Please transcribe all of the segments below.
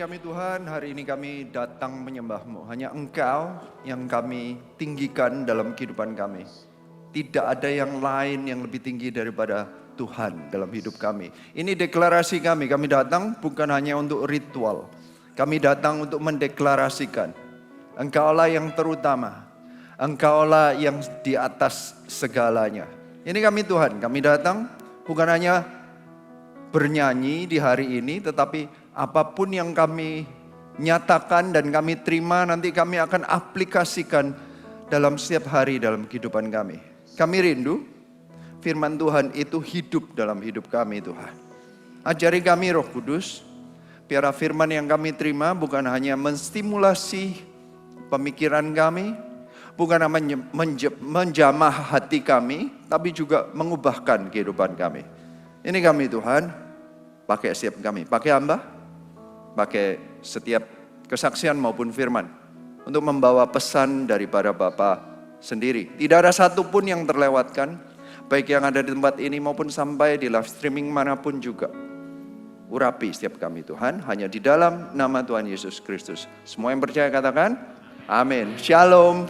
Kami Tuhan, hari ini kami datang menyembah-Mu. Hanya Engkau yang kami tinggikan dalam kehidupan kami. Tidak ada yang lain yang lebih tinggi daripada Tuhan dalam hidup kami. Ini deklarasi kami datang bukan hanya untuk ritual. Kami datang untuk mendeklarasikan, Engkaulah yang terutama. Engkaulah yang di atas segalanya. Ini kami Tuhan, kami datang bukan hanya bernyanyi di hari ini, tetapi apapun yang kami nyatakan dan kami terima, nanti kami akan aplikasikan dalam setiap hari dalam kehidupan kami. Kami rindu firman Tuhan itu hidup dalam hidup kami Tuhan. Ajari kami Roh Kudus, biar firman yang kami terima bukan hanya menstimulasi pemikiran kami, bukan hanya menjamah hati kami, tapi juga mengubahkan kehidupan kami. Ini kami Tuhan, pakai setiap kami, pakai hamba, pakai setiap kesaksian maupun firman untuk membawa pesan daripada Bapa sendiri. Tidak ada satupun yang terlewatkan, baik yang ada di tempat ini maupun sampai di live streaming manapun juga. Urapi setiap kami Tuhan, hanya di dalam nama Tuhan Yesus Kristus. Semua yang percaya katakan, amin. Shalom.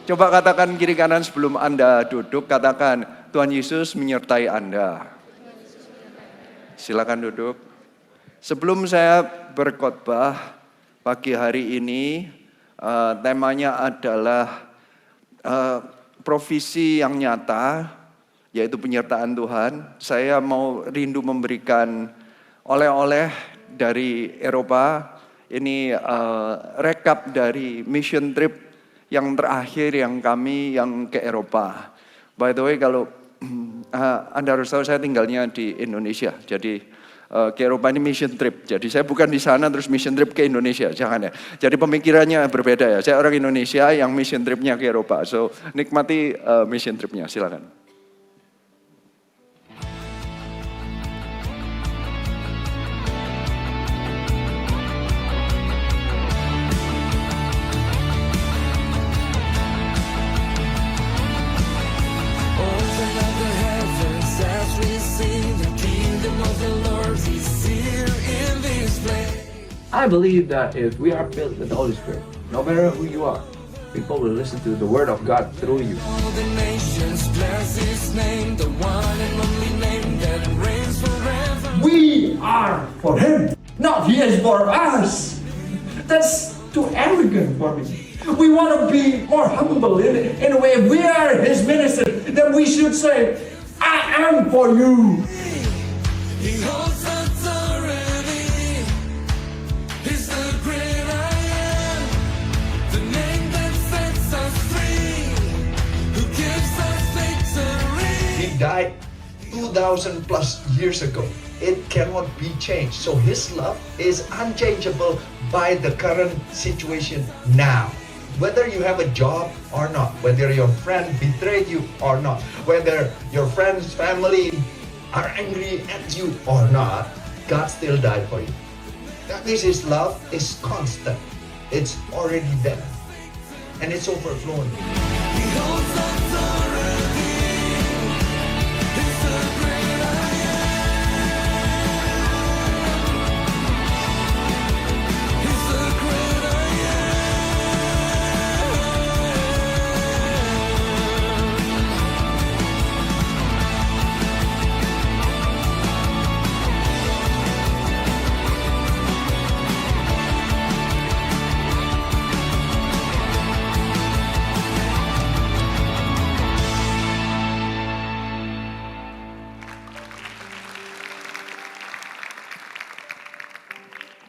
Coba katakan kiri kanan sebelum Anda duduk, katakan Tuhan Yesus menyertai Anda. Silakan duduk. Sebelum saya berkhotbah pagi hari ini, temanya adalah provisi yang nyata, yaitu penyertaan Tuhan. Saya mau rindu memberikan oleh-oleh dari Eropa. Ini rekap dari mission trip yang terakhir yang ke Eropa. By the way, kalau Anda harus tahu saya tinggalnya di Indonesia, jadi ke Eropa ini mission trip. Jadi saya bukan di sana terus mission trip ke Indonesia, jangan ya. Jadi pemikirannya berbeda ya. Saya orang Indonesia yang mission tripnya ke Eropa. So nikmati mission tripnya, silakan. I believe that if we are filled with the Holy Spirit, no matter who you are, people will listen to the Word of God through you. All the nations bless His name, the one and only name that reigns forever. We are for Him, not He is for us. That's too arrogant for me. We want to be more humble in a way. If we are His minister, then we should say, I am for you. He holds authority. He's the great I am, the name that sets us free, who gives us victory. He died 2,000 plus years ago. It cannot be changed. So His love is unchangeable by the current situation now. Whether you have a job or not, whether your friend betrayed you or not, whether your friend's family are angry at you or not, God still died for you. That means His love is constant. It's already there. And it's overflowing. He holds authority. He's the great I am. He's the great I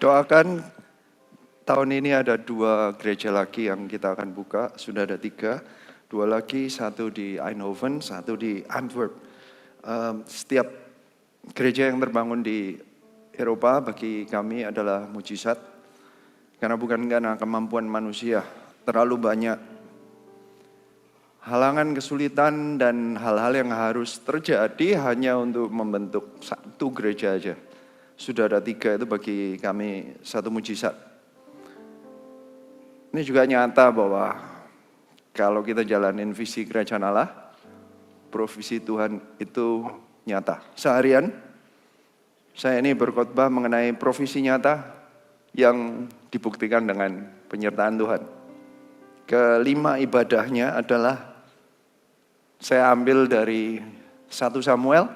Doakan tahun ini ada 2 gereja lagi yang kita akan buka. Sudah ada 3, 2 lagi, 1 di Eindhoven, 1 di Antwerp. Setiap gereja yang terbangun di Eropa bagi kami adalah mujizat. Karena bukan karena kemampuan manusia, terlalu banyak halangan, kesulitan, dan hal-hal yang harus terjadi hanya untuk membentuk 1 gereja aja. Sudah ada 3, itu bagi kami 1 mujizat. Ini juga nyata bahwa kalau kita jalanin visi kerajaan Allah, provisi Tuhan itu nyata. Seharian Saya ini berkhotbah mengenai profesi nyata yang dibuktikan dengan penyertaan Tuhan. Kelima ibadahnya adalah saya ambil dari 1 Samuel,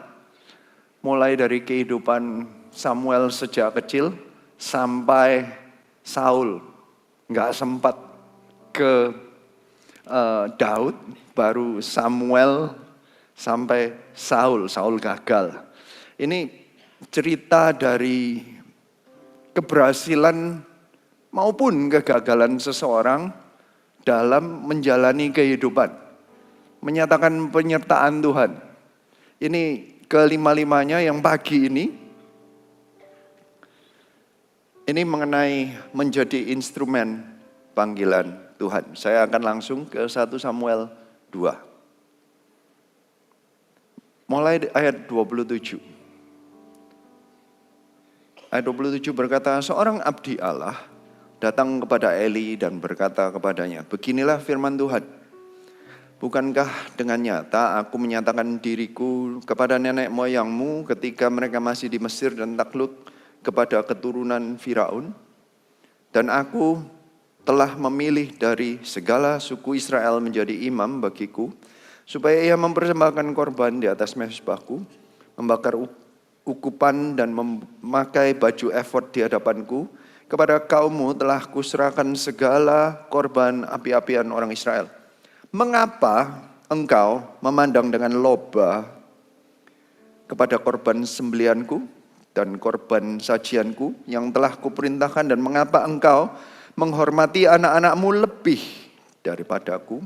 mulai dari kehidupan Samuel sejak kecil sampai Saul. Nggak sempat ke Daud, baru Samuel sampai Saul gagal. Ini cerita dari keberhasilan maupun kegagalan seseorang dalam menjalani kehidupan. Menyatakan penyertaan Tuhan. Ini kelima-limanya yang pagi ini mengenai menjadi instrumen panggilan Tuhan. Saya akan langsung ke 1 Samuel 2. Mulai ayat 27. Ayat 27 berkata, seorang abdi Allah datang kepada Eli dan berkata kepadanya, beginilah firman Tuhan. Bukankah dengan nyata aku menyatakan diriku kepada nenek moyangmu ketika mereka masih di Mesir dan takluk kepada keturunan Firaun? Dan aku telah memilih dari segala suku Israel menjadi imam bagiku, supaya ia mempersembahkan korban di atas mezbahku, membakar ukupan dan memakai baju efod di hadapanku. Kepada kaummu telah kuserahkan segala korban api-apian orang Israel. Mengapa engkau memandang dengan loba kepada korban sembelianku dan korban sajianku yang telah kuperintahkan, dan mengapa engkau menghormati anak-anakmu lebih daripadaku,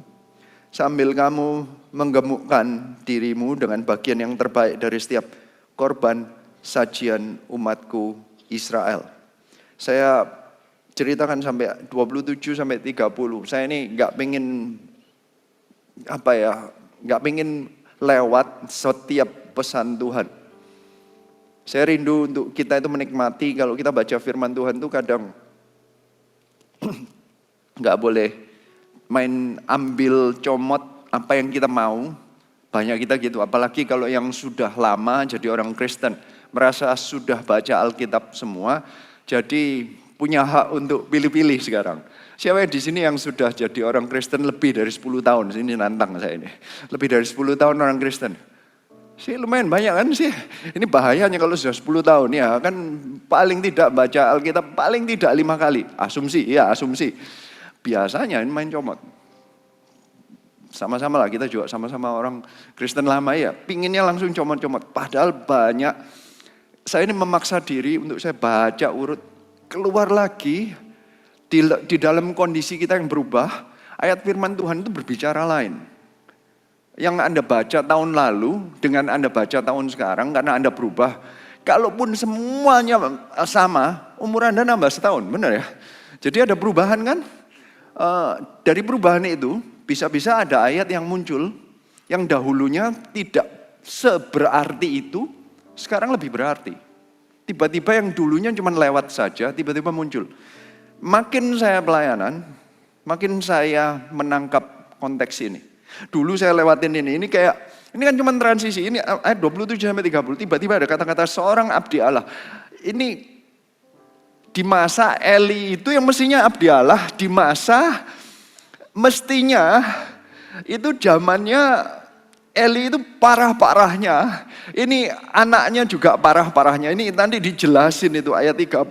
sambil kamu menggemukkan dirimu dengan bagian yang terbaik dari setiap korban sajian umatku Israel. Saya ceritakan sampai 27 sampai 30. Saya ini nggak pengen lewat setiap pesan Tuhan. Saya rindu untuk kita itu menikmati, kalau kita baca firman Tuhan itu kadang nggak boleh main ambil comot apa yang kita mau. Banyak kita gitu, apalagi kalau yang sudah lama jadi orang Kristen, merasa sudah baca Alkitab semua, jadi punya hak untuk pilih-pilih sekarang. Siapa di sini yang sudah jadi orang Kristen lebih dari 10 tahun? Sini nantang saya ini. Lebih dari 10 tahun orang Kristen. Sih lumayan banyak kan sih. Ini bahayanya kalau sudah 10 tahun ya kan, paling tidak baca Alkitab paling tidak 5 kali. Asumsi. Biasanya ini main comot. Sama-sama lah, kita juga sama-sama orang Kristen lama ya. Pinginnya langsung comot-comot. Padahal banyak. Saya ini memaksa diri untuk saya baca urut. Keluar lagi di dalam kondisi kita yang berubah. Ayat firman Tuhan itu berbicara lain. Yang Anda baca tahun lalu dengan Anda baca tahun sekarang, karena Anda berubah. Kalaupun semuanya sama, umur Anda nambah setahun, benar ya? Jadi ada perubahan kan? Dari perubahan itu, bisa-bisa ada ayat yang muncul, yang dahulunya tidak seberarti itu, sekarang lebih berarti. Tiba-tiba yang dulunya cuma lewat saja, tiba-tiba muncul. Makin saya pelayanan, makin saya menangkap konteks ini. Dulu saya lewatin ini kan cuma transisi. Ini ayat 27 sampai 30, tiba-tiba ada kata-kata seorang abdi Allah. Ini di masa Eli itu yang mestinya abdi Allah, di masa mestinya itu zamannya Eli itu parah-parahnya. Ini anaknya juga parah-parahnya. Ini nanti dijelasin itu ayat 30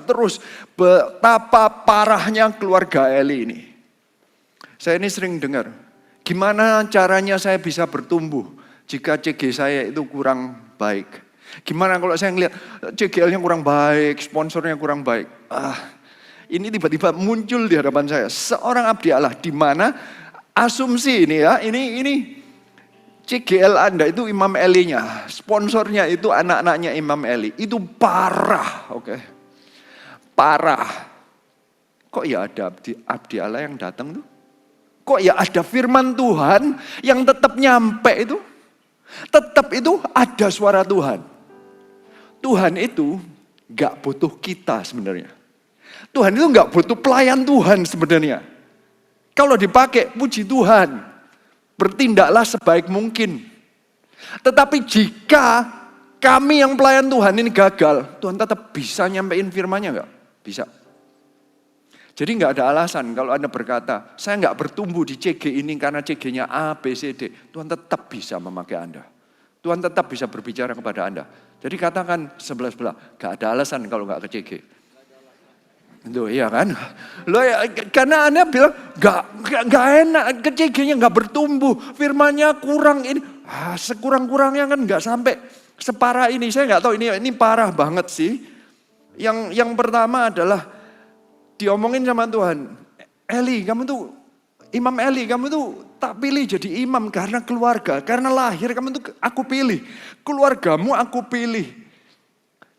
terus betapa parahnya keluarga Eli ini. Saya ini sering dengar, gimana caranya saya bisa bertumbuh jika CG saya itu kurang baik. Gimana kalau saya ngelihat CGL-nya kurang baik, sponsornya kurang baik. Ini tiba-tiba muncul di hadapan saya. Seorang abdi Allah, di mana asumsi ini ya, ini CGL Anda itu Imam Eli-nya, sponsornya itu anak-anaknya Imam Eli. Itu parah, oke. Parah. Kok ya ada abdi Allah yang datang tuh? Kok ya ada firman Tuhan yang tetap nyampe itu? Tetap itu ada suara Tuhan. Tuhan itu gak butuh kita sebenarnya. Tuhan itu gak butuh pelayan Tuhan sebenarnya. Kalau dipakai, puji Tuhan. Bertindaklah sebaik mungkin. Tetapi jika kami yang pelayan Tuhan ini gagal, Tuhan tetap bisa nyampein firman-Nya enggak? Bisa. Jadi enggak ada alasan kalau Anda berkata, saya enggak bertumbuh di CG ini karena CG-nya A, B, C, D. Tuhan tetap bisa memakai Anda. Tuhan tetap bisa berbicara kepada Anda. Jadi katakan sebelah-sebelah, enggak ada alasan kalau enggak ke CG. Loh iya kan? Loh ya, karena Anda bilang enggak enak, ke CG-nya enggak bertumbuh. Firman-Nya kurang ini. Sekurang-kurangnya kan enggak sampai separah ini. Saya enggak tahu ini parah banget sih. Yang pertama adalah diomongin sama Tuhan, Imam Eli, kamu tuh tak pilih jadi imam karena keluarga, karena lahir kamu tuh aku pilih, keluargamu aku pilih.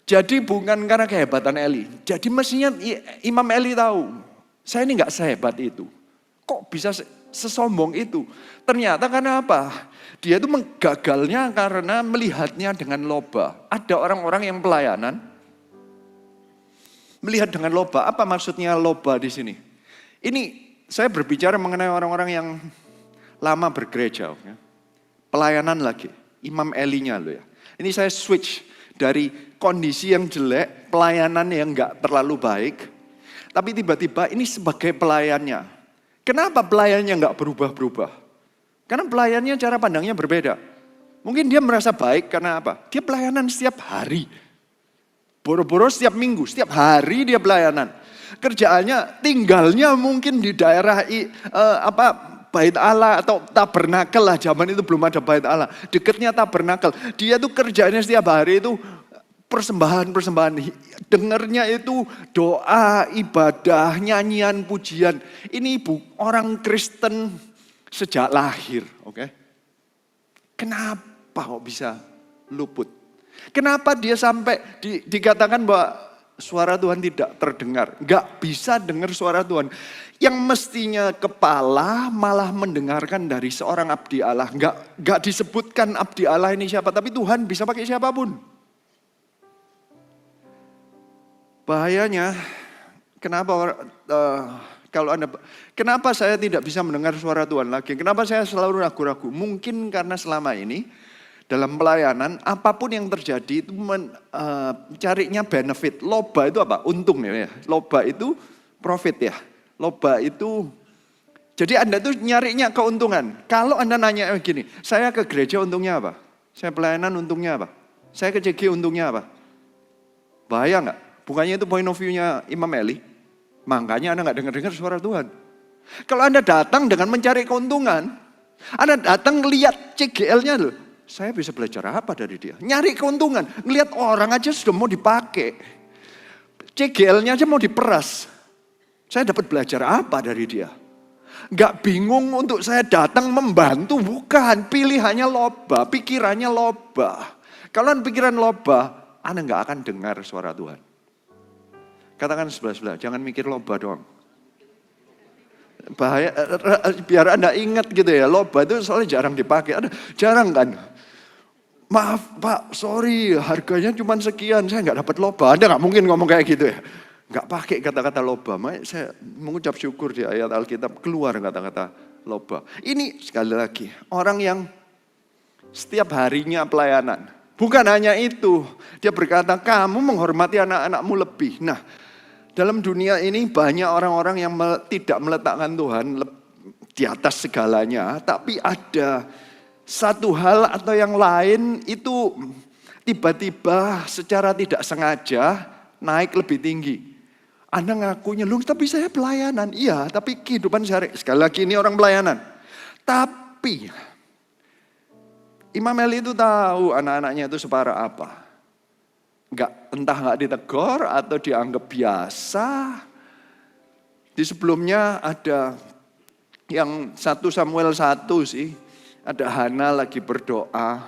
Jadi bukan karena kehebatan Eli, jadi mestinya Imam Eli tahu, saya ini gak sehebat itu. Kok bisa sesombong itu? Ternyata karena apa? Dia tuh menggagalnya karena melihatnya dengan loba. Ada orang-orang yang pelayanan, melihat dengan loba, apa maksudnya loba di sini? Ini saya berbicara mengenai orang-orang yang lama bergereja. Ya. Pelayanan lagi, Imam Elinya loh ya. Ini saya switch dari kondisi yang jelek, pelayanan yang enggak terlalu baik. Tapi tiba-tiba ini sebagai pelayannya. Kenapa pelayannya enggak berubah-berubah? Karena pelayannya cara pandangnya berbeda. Mungkin dia merasa baik karena apa? Dia pelayanan setiap hari. Boro-boro setiap minggu, setiap hari dia pelayanan. Kerjaannya, tinggalnya mungkin di daerah Bait Allah atau tabernakel lah. Zaman itu belum ada Bait Allah. Dekatnya tabernakel. Dia tuh kerjanya setiap hari itu persembahan. Dengernya itu doa, ibadah, nyanyian, pujian. Ini orang Kristen sejak lahir. Oke? Kenapa kok bisa luput? Kenapa dia sampai dikatakan bahwa suara Tuhan tidak terdengar? Gak bisa dengar suara Tuhan. Yang mestinya kepala malah mendengarkan dari seorang abdi Allah. Gak disebutkan abdi Allah ini siapa, tapi Tuhan bisa pakai siapapun. Bahayanya, kenapa saya tidak bisa mendengar suara Tuhan lagi? Kenapa saya selalu ragu-ragu? Mungkin karena selama ini dalam pelayanan, apapun yang terjadi itu carinya benefit. Loba itu apa? Untung ya. Loba itu profit ya. Loba itu, jadi Anda tuh nyarinya keuntungan. Kalau Anda nanya gini, saya ke gereja untungnya apa? Saya pelayanan untungnya apa? Saya ke CG untungnya apa? Bahaya nggak? Bukannya itu point of view-nya Imam Eli? Makanya Anda nggak dengar-dengar suara Tuhan. Kalau Anda datang dengan mencari keuntungan, Anda datang lihat CGL-nya loh. Saya bisa belajar apa dari dia? Nyari keuntungan. Ngelihat orang aja sudah mau dipakai. CGL-nya aja mau diperas. Saya dapat belajar apa dari dia? Gak bingung untuk saya datang membantu. Bukan. Pilihannya loba. Pikirannya loba. Kalau pikiran loba, Anda gak akan dengar suara Tuhan. Katakan sebelah-sebelah. Jangan mikir loba doang. Bahaya, biar Anda ingat gitu ya. Loba itu soalnya jarang dipakai. Jarang kan? Maaf Pak, sorry harganya cuma sekian, saya nggak dapat loba. Anda nggak mungkin ngomong kayak gitu ya. Nggak pakai kata-kata loba. Makanya saya mengucap syukur di ayat Alkitab keluar kata-kata loba. Ini sekali lagi, orang yang setiap harinya pelayanan. Bukan hanya itu, dia berkata kamu menghormati anak-anakmu lebih. Nah, dalam dunia ini banyak orang-orang yang tidak meletakkan Tuhan di atas segalanya. Tapi ada satu hal atau yang lain itu tiba-tiba secara tidak sengaja naik lebih tinggi. Anda ngakunya, loh tapi saya pelayanan. Iya, tapi kehidupan sehari. Sekali lagi ini orang pelayanan. Tapi Imam Eli itu tahu anak-anaknya itu separah apa. Entah nggak ditegur atau dianggap biasa. Di sebelumnya ada yang 1 Samuel 1 sih. Ada Hana lagi berdoa,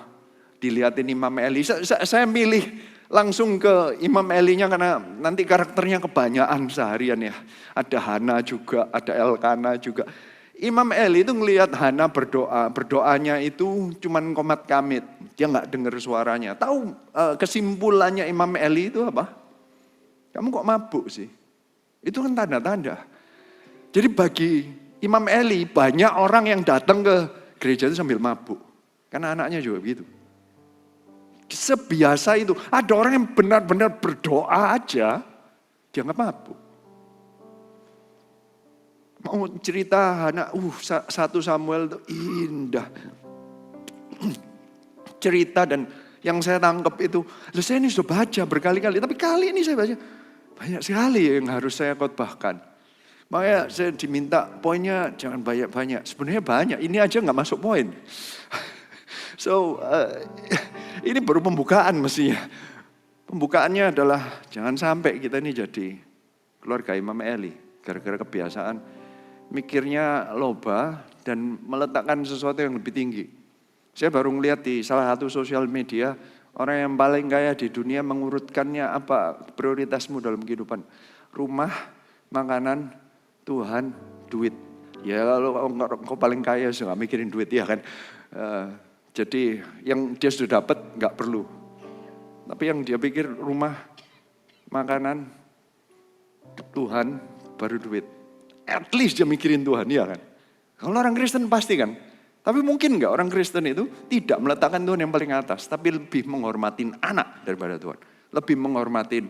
dilihatin Imam Eli. Saya milih langsung ke Imam Elinya karena nanti karakternya kebanyakan seharian ya. Ada Hana juga, ada Elkana juga. Imam Eli itu ngelihat Hana berdoa, berdoanya itu cuman komat kamit. Dia nggak dengar suaranya. Tahu kesimpulannya Imam Eli itu apa? Kamu kok mabuk sih? Itu kan tanda-tanda. Jadi bagi Imam Eli banyak orang yang datang ke gereja itu sambil mabuk. Karena anaknya juga begitu. Sebiasa itu. Ada orang yang benar-benar berdoa aja, dia nggak mabuk. Mau cerita anak, 1 Samuel itu indah. Cerita dan yang saya tangkap itu, saya ini sudah baca berkali-kali, tapi kali ini saya baca banyak sekali yang harus saya khotbahkan. Makanya saya diminta poinnya jangan banyak-banyak. Sebenarnya banyak, ini aja nggak masuk poin. So, ini baru pembukaan mestinya. Pembukaannya adalah jangan sampai kita ini jadi keluarga Imam Eli. Gara-gara kebiasaan mikirnya loba dan meletakkan sesuatu yang lebih tinggi. Saya baru ngeliat di salah satu sosial media, orang yang paling kaya di dunia mengurutkannya apa prioritasmu dalam kehidupan. Rumah, makanan, Tuhan, duit. Ya kalau engkau paling kaya sih gak mikirin duit ya kan. Jadi yang dia sudah dapat gak perlu. Tapi yang dia pikir rumah, makanan, Tuhan, baru duit. At least dia mikirin Tuhan ya kan. Kalau orang Kristen pasti kan. Tapi mungkin enggak orang Kristen itu tidak meletakkan Tuhan yang paling atas. Tapi lebih menghormatin anak daripada Tuhan. Lebih menghormatin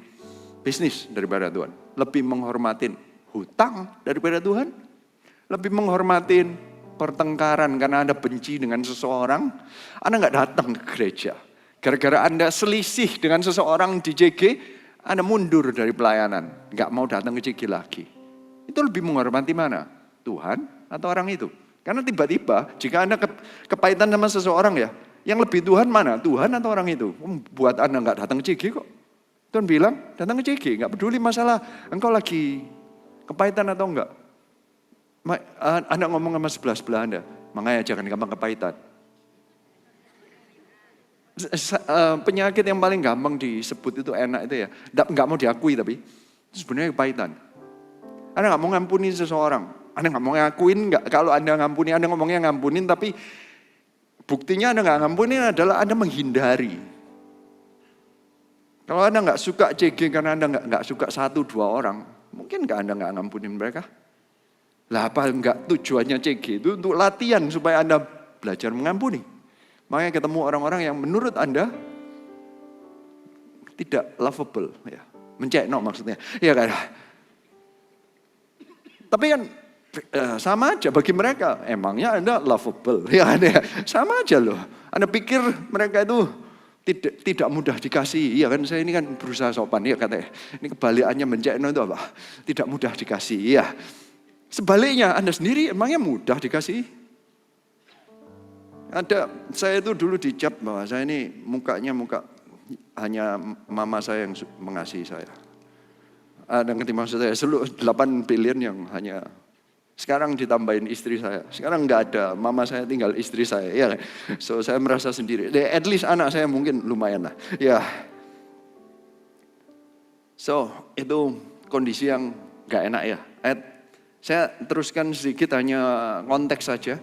bisnis daripada Tuhan. Lebih menghormatin hutang daripada Tuhan. Lebih menghormatin pertengkaran karena Anda benci dengan seseorang. Anda enggak datang ke gereja. Gara-gara Anda selisih dengan seseorang di JG, Anda mundur dari pelayanan. Enggak mau datang ke JG lagi. Itu lebih menghormati mana? Tuhan atau orang itu? Karena tiba-tiba jika Anda kepahitan sama seseorang ya, yang lebih Tuhan mana? Tuhan atau orang itu? Buat Anda nggak datang ke CG kok. Tuhan bilang datang ke CG, nggak peduli masalah engkau lagi kepahitan atau enggak. Anda ngomong sama sebelah Anda, makanya jangan gampang kepahitan. Penyakit yang paling gampang disebut itu enak itu ya, nggak mau diakui tapi sebenarnya kepahitan. Anda nggak mau ngampuni seseorang. Anda nggak mau ngakuin, kalau Anda ngampuni, Anda ngomongnya ngampunin, tapi buktinya Anda nggak ngampunin adalah Anda menghindari. Kalau Anda nggak suka CG karena Anda nggak suka 1-2 orang, mungkin nggak Anda nggak ngampunin mereka? Lah apa nggak tujuannya CG itu untuk latihan supaya Anda belajar mengampuni. Makanya ketemu orang-orang yang menurut Anda tidak lovable, ya, mencekno maksudnya, ya kan? Tapi kan sama aja bagi mereka, emangnya Anda lovable, ya ada sama aja loh. Anda pikir mereka itu tidak mudah dikasih, ya kan? Saya ini kan berusaha sopan, ya katanya. Ini kebalikannya mencekno itu apa? Tidak mudah dikasih, ya. Sebaliknya Anda sendiri emangnya mudah dikasih? Saya itu dulu dicap bahwa saya ini mukanya hanya mama saya yang mengasihi saya. Ada ngerti maksud saya, seluruh 8 billion yang hanya sekarang ditambahin istri saya. Sekarang nggak ada, mama saya tinggal istri saya. Ya, so saya merasa sendiri. At least anak saya mungkin lumayan lah. Ya, so itu kondisi yang nggak enak ya. Saya teruskan sedikit hanya konteks saja.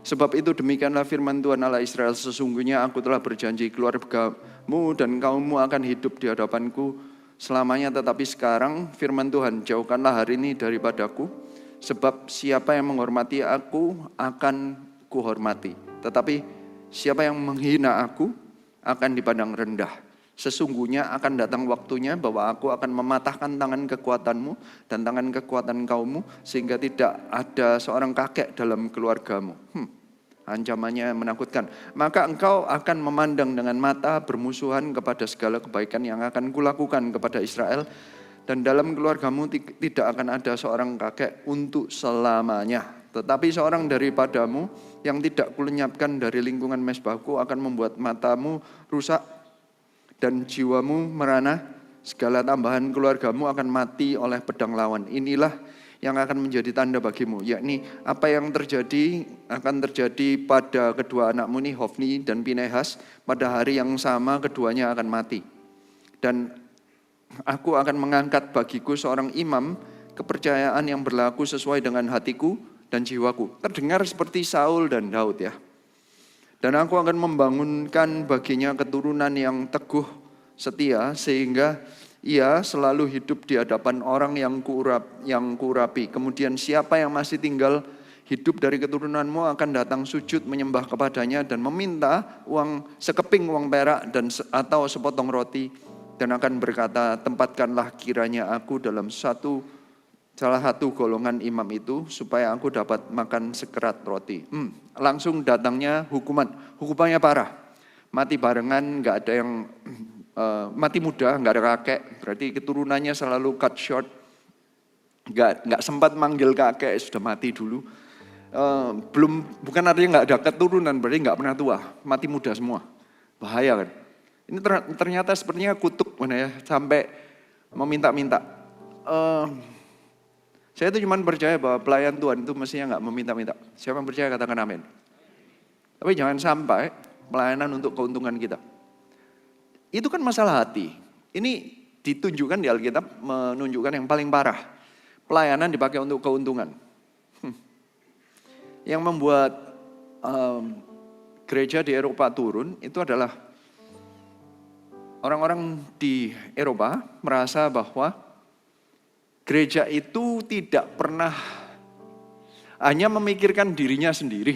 Sebab itu demikianlah firman Tuhan Allah Israel, sesungguhnya aku telah berjanji keluargamu dan kaummu akan hidup di hadapanku selamanya. Tetapi sekarang firman Tuhan, jauhkanlah hari ini daripadaku. Sebab siapa yang menghormati aku akan kuhormati. Tetapi siapa yang menghina aku akan dipandang rendah. Sesungguhnya akan datang waktunya bahwa aku akan mematahkan tangan kekuatanmu dan tangan kekuatan kaummu, sehingga tidak ada seorang kakek dalam keluargamu. Ancamannya menakutkan. Maka engkau akan memandang dengan mata bermusuhan kepada segala kebaikan yang akan kulakukan kepada Israel. Dan dalam keluargamu tidak akan ada seorang kakek untuk selamanya. Tetapi seorang daripadamu yang tidak kulenyapkan dari lingkungan mezbahku akan membuat matamu rusak dan jiwamu merana. Segala tambahan keluargamu akan mati oleh pedang lawan. Inilah yang akan menjadi tanda bagimu. Yakni apa yang akan terjadi pada kedua anakmu ini, Hofni dan Pinehas. Pada hari yang sama keduanya akan mati. Dan aku akan mengangkat bagiku seorang imam kepercayaan yang berlaku sesuai dengan hatiku dan jiwaku. Terdengar seperti Saul dan Daud ya. Dan aku akan membangunkan baginya keturunan yang teguh setia, sehingga ia selalu hidup di hadapan orang yang kuurapi. Kemudian siapa yang masih tinggal hidup dari keturunanmu akan datang sujud menyembah kepadanya dan meminta sekeping uang perak atau sepotong roti, dan akan berkata, tempatkanlah kiranya aku dalam salah satu golongan imam itu supaya aku dapat makan sekerat roti. Langsung datangnya hukumannya parah. Mati barengan, nggak ada yang mati muda, nggak ada kakek, berarti keturunannya selalu cut short. Nggak sempat manggil kakek, sudah mati dulu. Bukan artinya nggak ada keturunan, berarti nggak pernah tua, mati muda semua. Bahaya kan? Ini ternyata sepertinya kutuk ya, sampai meminta-minta. Saya itu cuma percaya bahwa pelayan Tuhan itu mestinya nggak meminta-minta. Siapa yang percaya katakan amin. Tapi jangan sampai pelayanan untuk keuntungan kita. Itu kan masalah hati. Ini ditunjukkan di Alkitab, menunjukkan yang paling parah. Pelayanan dipakai untuk keuntungan. Yang membuat gereja di Eropa turun itu adalah orang-orang di Eropa merasa bahwa gereja itu tidak pernah hanya memikirkan dirinya sendiri.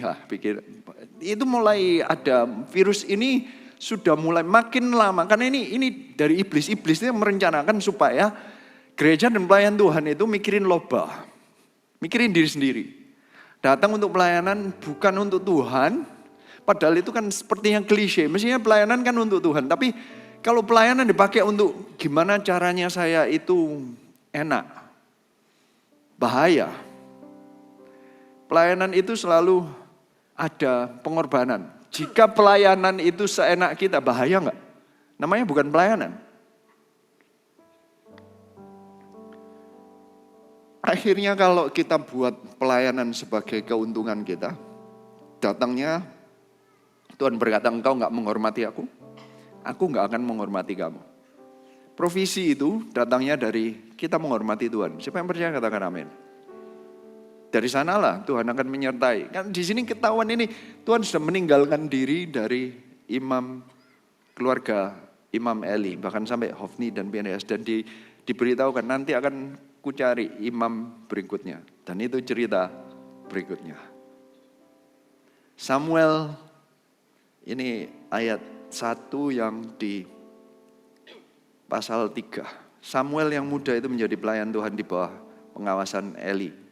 Itu mulai ada virus ini sudah mulai makin lama, karena ini dari iblis yang merencanakan supaya gereja dan pelayan Tuhan itu mikirin loba, mikirin diri sendiri. Datang untuk pelayanan bukan untuk Tuhan, padahal itu kan sepertinya klise. Mestinya pelayanan kan untuk Tuhan, tapi kalau pelayanan dipakai untuk gimana caranya saya itu enak, bahaya. Pelayanan itu selalu ada pengorbanan. Jika pelayanan itu seenak kita, bahaya nggak? Namanya bukan pelayanan. Akhirnya kalau kita buat pelayanan sebagai keuntungan kita, datangnya Tuhan berkata, engkau nggak menghormati aku nggak akan menghormati kamu. Provisi itu datangnya dari kita menghormati Tuhan. Siapa yang percaya katakan amin. Dari sanalah Tuhan akan menyertai. Kan di sini ketahuan ini Tuhan sudah meninggalkan diri dari imam keluarga Imam Eli, bahkan sampai Hofni dan Pinehas, dan diberitahukan nanti akan kucari imam berikutnya. Dan itu cerita berikutnya. Samuel, ini ayat 1 yang di pasal 3. Samuel yang muda itu menjadi pelayan Tuhan di bawah pengawasan Eli.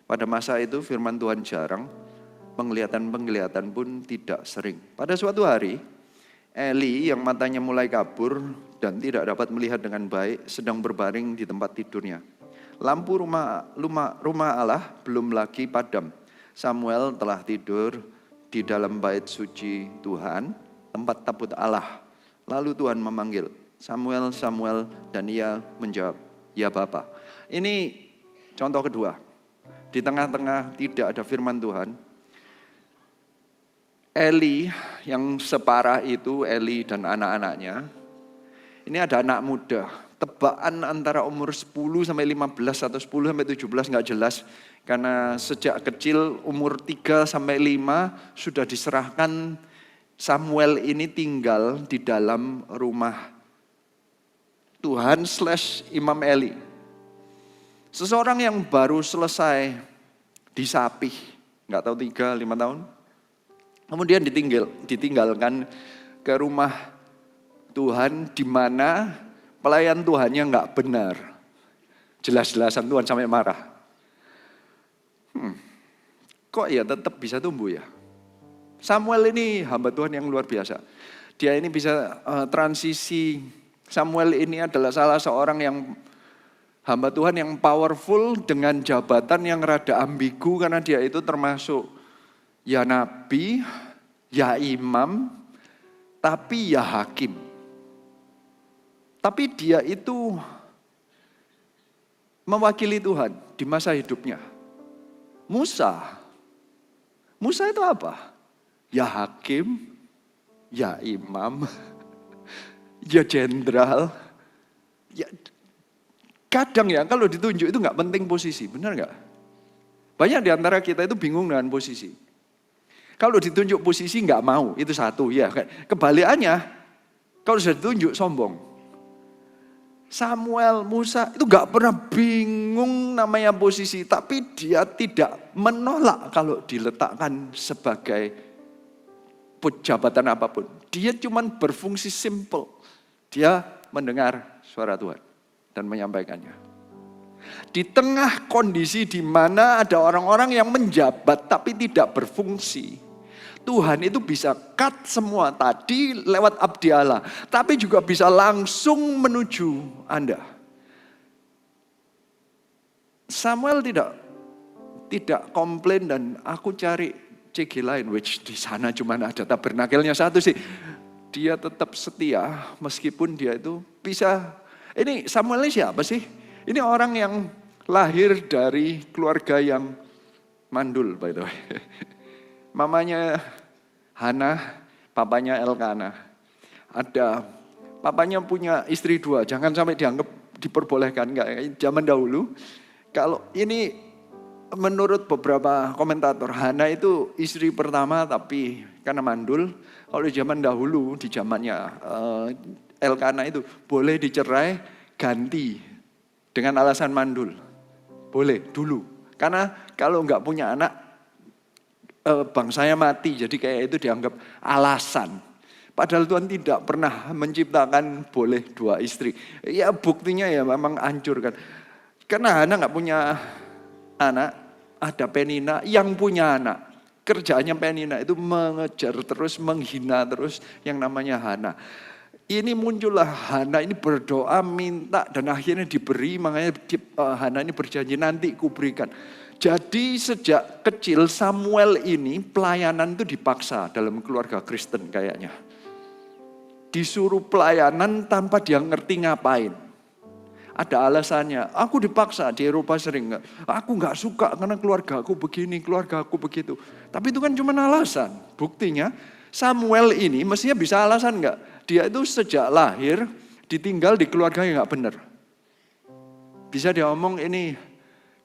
Pada masa itu firman Tuhan jarang, penglihatan pun tidak sering. Pada suatu hari, Eli yang matanya mulai kabur dan tidak dapat melihat dengan baik sedang berbaring di tempat tidurnya. Lampu rumah Allah belum lagi padam. Samuel telah tidur di dalam bait suci Tuhan, tempat tabut Allah. Lalu Tuhan memanggil, Samuel, Samuel, dan ia menjawab, ya Bapa. Ini contoh kedua. Di tengah-tengah tidak ada firman Tuhan. Eli yang separah itu, Eli dan anak-anaknya. Ini ada anak muda. Tebakan antara umur 10 sampai 15 atau 10 sampai 17 nggak jelas. Karena sejak kecil umur 3 sampai 5 sudah diserahkan. Samuel ini tinggal di dalam rumah Tuhan / Imam Eli. Seseorang yang baru selesai disapih, nggak tahu 3-5 tahun. Kemudian ditinggalkan ke rumah Tuhan di mana pelayan Tuhannya nggak benar. Jelas-jelasan Tuhan sampai marah. Kok ya tetap bisa tumbuh ya? Samuel ini hamba Tuhan yang luar biasa. Dia ini bisa transisi. Samuel ini adalah salah seorang yang hamba Tuhan yang powerful dengan jabatan yang rada ambigu karena dia itu termasuk ya nabi, ya imam, tapi ya hakim. Tapi dia itu mewakili Tuhan di masa hidupnya. Musa itu apa? Ya hakim, ya imam, ya jenderal. Ya, kadang ya kalau ditunjuk itu gak penting posisi, benar gak? Banyak di antara kita itu bingung dengan posisi. Kalau ditunjuk posisi gak mau, itu satu ya. Kebalikannya, kalau sudah ditunjuk sombong. Samuel, Musa itu gak pernah bingung namanya posisi. Tapi dia tidak menolak kalau diletakkan sebagai jabatan apapun. Dia cuma berfungsi simple. Dia mendengar suara Tuhan dan menyampaikannya. Di tengah kondisi di mana ada orang-orang yang menjabat tapi tidak berfungsi, Tuhan itu bisa cut semua tadi lewat abdi Allah, tapi juga bisa langsung menuju Anda. Samuel tidak komplain dan aku cari CG lain, which di sana cuma ada tabernakelnya satu sih. Dia tetap setia meskipun dia itu bisa. Ini Samuel ini siapa sih? Ini orang yang lahir dari keluarga yang mandul, by the way. Mamanya Hana, papanya Elkana. Papanya punya istri 2, jangan sampai dianggap diperbolehkan. Enggak, zaman dahulu. Kalau ini menurut beberapa komentator, Hana itu istri pertama tapi karena mandul. Kalau di zaman dahulu, di zamannya Elkana itu boleh dicerai ganti dengan alasan mandul. Boleh dulu. Karena kalau enggak punya anak, bangsanya mati, jadi kayak itu dianggap alasan. Padahal Tuhan tidak pernah menciptakan boleh 2 istri. Ya buktinya ya memang hancur kan. Karena Hana gak punya anak, ada Penina yang punya anak. Kerjaannya Penina itu mengejar terus, menghina terus yang namanya Hana. Ini muncullah Hana ini berdoa, minta dan akhirnya diberi, makanya Hana ini berjanji nanti kuberikan. Jadi sejak kecil Samuel ini pelayanan itu dipaksa dalam keluarga Kristen kayaknya. Disuruh pelayanan tanpa dia ngerti ngapain. Ada alasannya, aku dipaksa di Eropa sering. Aku gak suka karena keluarga aku begini, keluarga aku begitu. Tapi itu kan cuma alasan. Buktinya Samuel ini mestinya bisa alasan gak? Dia itu sejak lahir ditinggal di keluarga yang gak benar. Bisa dia ngomong ini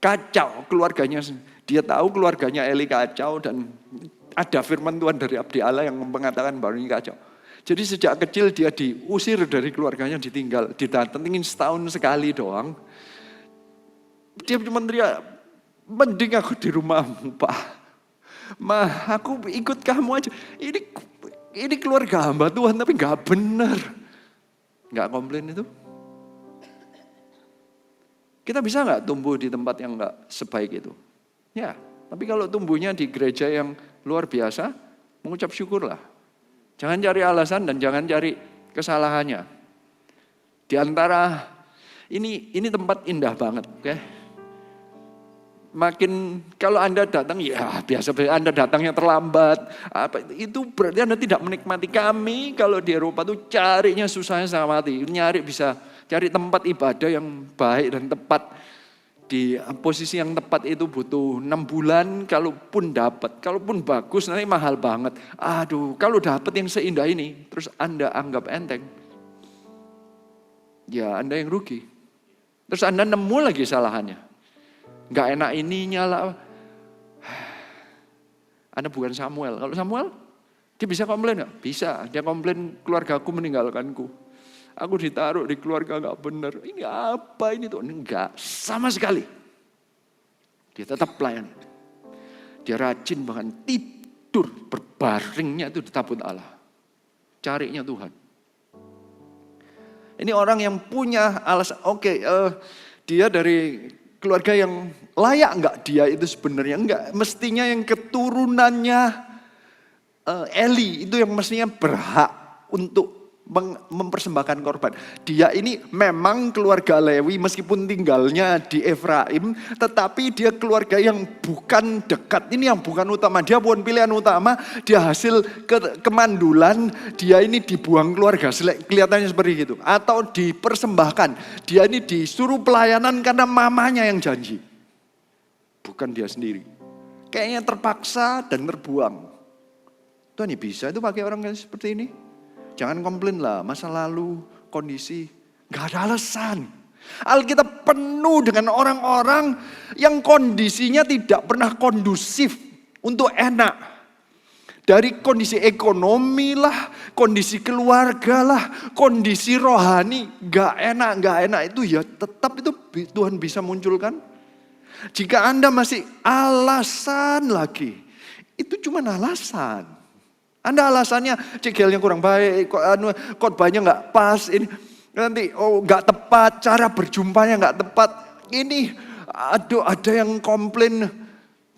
kacau keluarganya. Dia tahu keluarganya Eli kacau dan ada firman Tuhan dari abdi Allah yang mengatakan bahwa ini kacau. Jadi sejak kecil dia diusir dari keluarganya, ditinggal, didatengin setahun sekali doang. Dia cuma teriak, mending aku di rumahmu Pak. Ma, aku ikut kamu aja. Ini keluarga hamba Tuhan tapi gak benar. Gak komplain itu. Kita bisa gak tumbuh di tempat yang gak sebaik itu? Ya, tapi kalau tumbuhnya di gereja yang luar biasa, mengucap syukurlah. Jangan cari alasan dan jangan cari kesalahannya. Di antara ini tempat indah banget, oke? Makin kalau Anda datang ya biasa Anda datangnya terlambat. Itu berarti Anda tidak menikmati kami. Kalau di Eropa tuh carinya susahnya sama mati. Nyari bisa cari tempat ibadah yang baik dan tepat. Di posisi yang tepat itu butuh 6 bulan, kalaupun dapat, kalaupun bagus nanti mahal banget. Aduh, kalau dapat yang seindah ini, terus Anda anggap enteng, ya Anda yang rugi. Terus Anda nemu lagi salahannya. Gak enak ininya lah. Anda bukan Samuel. Kalau Samuel, dia bisa komplain gak? Bisa, dia komplain keluargaku meninggalkanku. Aku ditaruh di keluarga gak benar. Ini apa ini tuh? Enggak, sama sekali. Dia tetap pelayan. Dia rajin bahkan tidur berbaringnya itu di tabut Allah. Carinya Tuhan. Ini orang yang punya alasan. Dia dari keluarga yang layak enggak dia itu sebenarnya? Enggak. Mestinya yang keturunannya Eli itu yang mestinya berhak untuk mempersembahkan korban. Dia ini memang keluarga Lewi meskipun tinggalnya di Efraim, tetapi dia keluarga yang bukan dekat. Ini yang bukan utama. Dia bukan pilihan utama. Dia hasil kemandulan. Dia ini dibuang keluarga. Kelihatannya seperti itu. Atau dipersembahkan. Dia ini disuruh pelayanan karena mamanya yang janji. Bukan dia sendiri. Kayaknya terpaksa dan terbuang. Tuhan ini bisa itu pakai orang seperti ini. Jangan komplain lah, masa lalu, kondisi, gak ada alasan. Alkitab penuh dengan orang-orang yang kondisinya tidak pernah kondusif untuk enak. Dari kondisi ekonomi lah, kondisi keluarga lah, kondisi rohani, gak enak itu ya tetap itu Tuhan bisa munculkan. Jika Anda masih alasan lagi, itu cuma alasan. Anda alasannya cegelnya kurang baik, khotbahnya gak pas, ini nanti gak tepat, cara berjumpanya gak tepat. Ini ada yang komplain.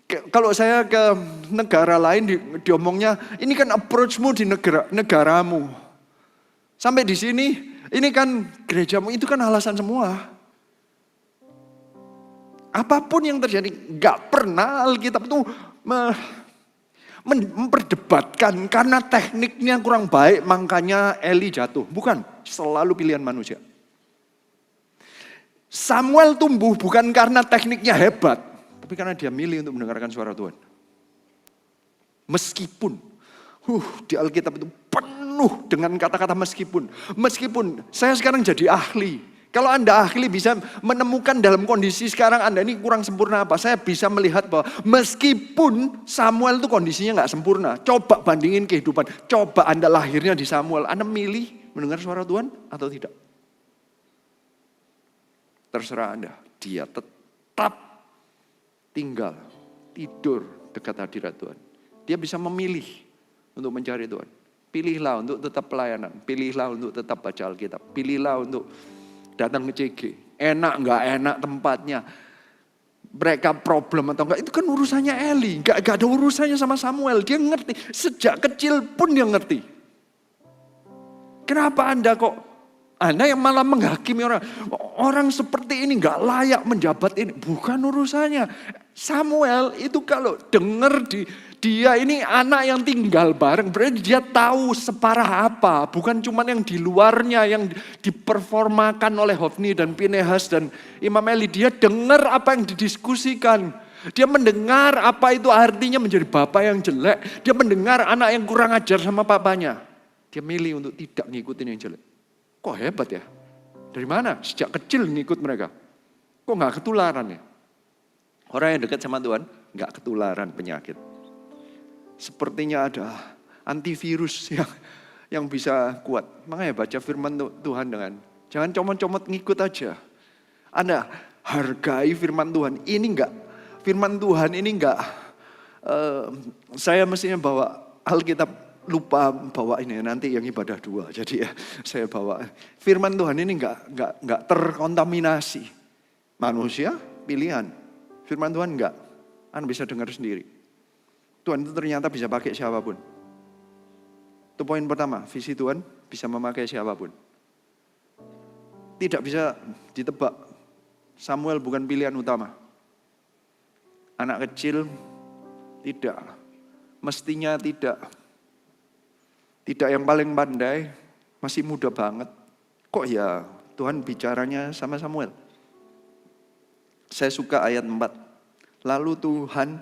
Kalau saya ke negara lain diomongnya, ini kan approach-mu di negaramu. Sampai di sini, ini kan gerejamu, itu kan alasan semua. Apapun yang terjadi, gak pernah Alkitab itu memperdebatkan karena tekniknya kurang baik, makanya Eli jatuh. Bukan, selalu pilihan manusia. Samuel tumbuh bukan karena tekniknya hebat, tapi karena dia milih untuk mendengarkan suara Tuhan. Meskipun di Alkitab itu penuh dengan kata-kata meskipun. Meskipun saya sekarang jadi ahli. Kalau Anda ahli bisa menemukan dalam kondisi sekarang Anda ini kurang sempurna apa. Saya bisa melihat bahwa meskipun Samuel itu kondisinya gak sempurna. Coba bandingin kehidupan. Coba Anda lahirnya di Samuel. Anda milih mendengar suara Tuhan atau tidak? Terserah Anda. Dia tetap tinggal, tidur dekat hadirat Tuhan. Dia bisa memilih untuk mencari Tuhan. Pilihlah untuk tetap pelayanan. Pilihlah untuk tetap baca Alkitab. Pilihlah untuk datang ke CG. Enak nggak enak tempatnya. Mereka problem atau enggak. Itu kan urusannya Eli. Nggak ada urusannya sama Samuel. Dia ngerti. Sejak kecil pun dia ngerti. Kenapa Anda yang malah menghakimi orang. Orang seperti ini gak layak menjabat ini. Bukan urusannya. Samuel itu kalau dengar dia ini anak yang tinggal bareng. Berarti dia tahu separah apa. Bukan cuma yang di luarnya yang diperformakan oleh Hofni dan Pinehas dan Imam Eli. Dia dengar apa yang didiskusikan. Dia mendengar apa itu artinya menjadi bapak yang jelek. Dia mendengar anak yang kurang ajar sama papanya. Dia milih untuk tidak ngikutin yang jelek. Kok hebat ya? Dari mana? Sejak kecil ngikut mereka. Kok gak ketularan ya? Orang yang dekat sama Tuhan gak ketularan penyakit. Sepertinya ada antivirus yang bisa kuat. Makanya baca firman Tuhan dengan jangan comot-comot ngikut aja. Anda hargai firman Tuhan. Ini enggak, firman Tuhan ini enggak. Saya mestinya bawa Alkitab. Lupa bawa ini nanti yang ibadah 2. Jadi ya saya bawa. Firman Tuhan ini enggak terkontaminasi. Manusia pilihan. Firman Tuhan enggak. Anda bisa dengar sendiri. Tuhan itu ternyata bisa pakai siapapun. Itu poin pertama. Visi Tuhan bisa memakai siapapun. Tidak bisa ditebak. Samuel bukan pilihan utama. Anak kecil tidak. Mestinya tidak. Tidak yang paling pandai, masih muda banget. Kok ya Tuhan bicaranya sama Samuel? Saya suka ayat 4. Lalu Tuhan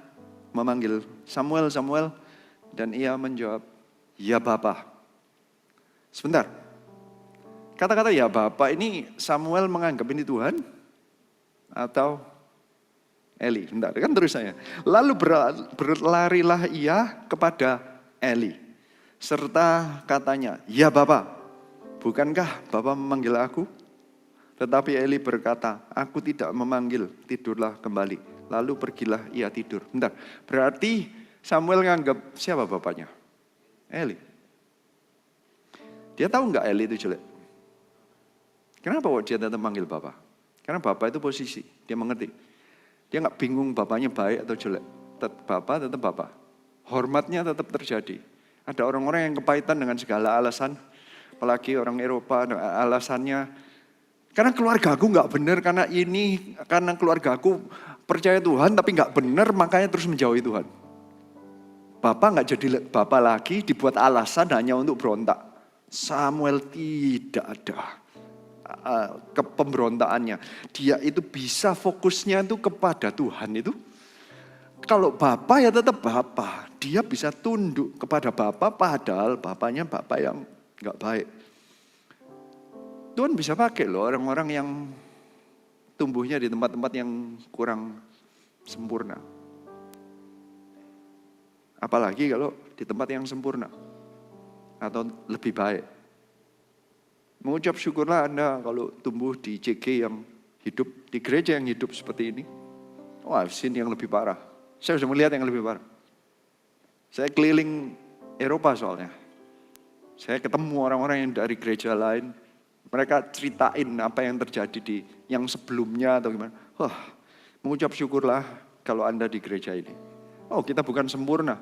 memanggil Samuel, dan ia menjawab, ya Bapa. Sebentar. Kata-kata ya Bapa ini Samuel menganggap ini Tuhan atau Eli? Sebentar, kan terus saya. Lalu berlarilah ia kepada Eli. Serta katanya, ya Bapa, bukankah Bapa memanggil aku? Tetapi Eli berkata, aku tidak memanggil, tidurlah kembali. Lalu pergilah ia tidur. Bentar, berarti Samuel nganggap siapa bapaknya? Eli. Dia tahu nggak Eli itu jelek? Kenapa dia tetap manggil Bapa? Karena Bapa itu posisi, dia mengerti. Dia nggak bingung bapaknya baik atau jelek. Bapa tetap Bapa. Hormatnya tetap terjadi. Ada orang-orang yang kepahitan dengan segala alasan. Apalagi orang Eropa alasannya. Karena keluargaku gak benar, karena keluargaku percaya Tuhan tapi gak benar, makanya terus menjauhi Tuhan. Bapak gak jadi bapak lagi, dibuat alasan hanya untuk berontak. Samuel tidak ada kepemberontaannya. Dia itu bisa fokusnya itu kepada Tuhan itu. Kalau Bapa ya tetap Bapa. Dia bisa tunduk kepada Bapa padahal Bapanya Bapa yang gak baik. Tuhan bisa pakai loh orang-orang yang tumbuhnya di tempat-tempat yang kurang sempurna. Apalagi kalau di tempat yang sempurna atau lebih baik. Mengucap syukurlah Anda kalau tumbuh di CG yang hidup, di gereja yang hidup seperti ini. Oh, I've seen yang lebih parah. Saya sudah melihat yang lebih parah. Saya keliling Eropa soalnya. Saya ketemu orang-orang yang dari gereja lain. Mereka ceritain apa yang terjadi di yang sebelumnya atau gimana. Wah, mengucap syukurlah kalau Anda di gereja ini. Oh, kita bukan sempurna.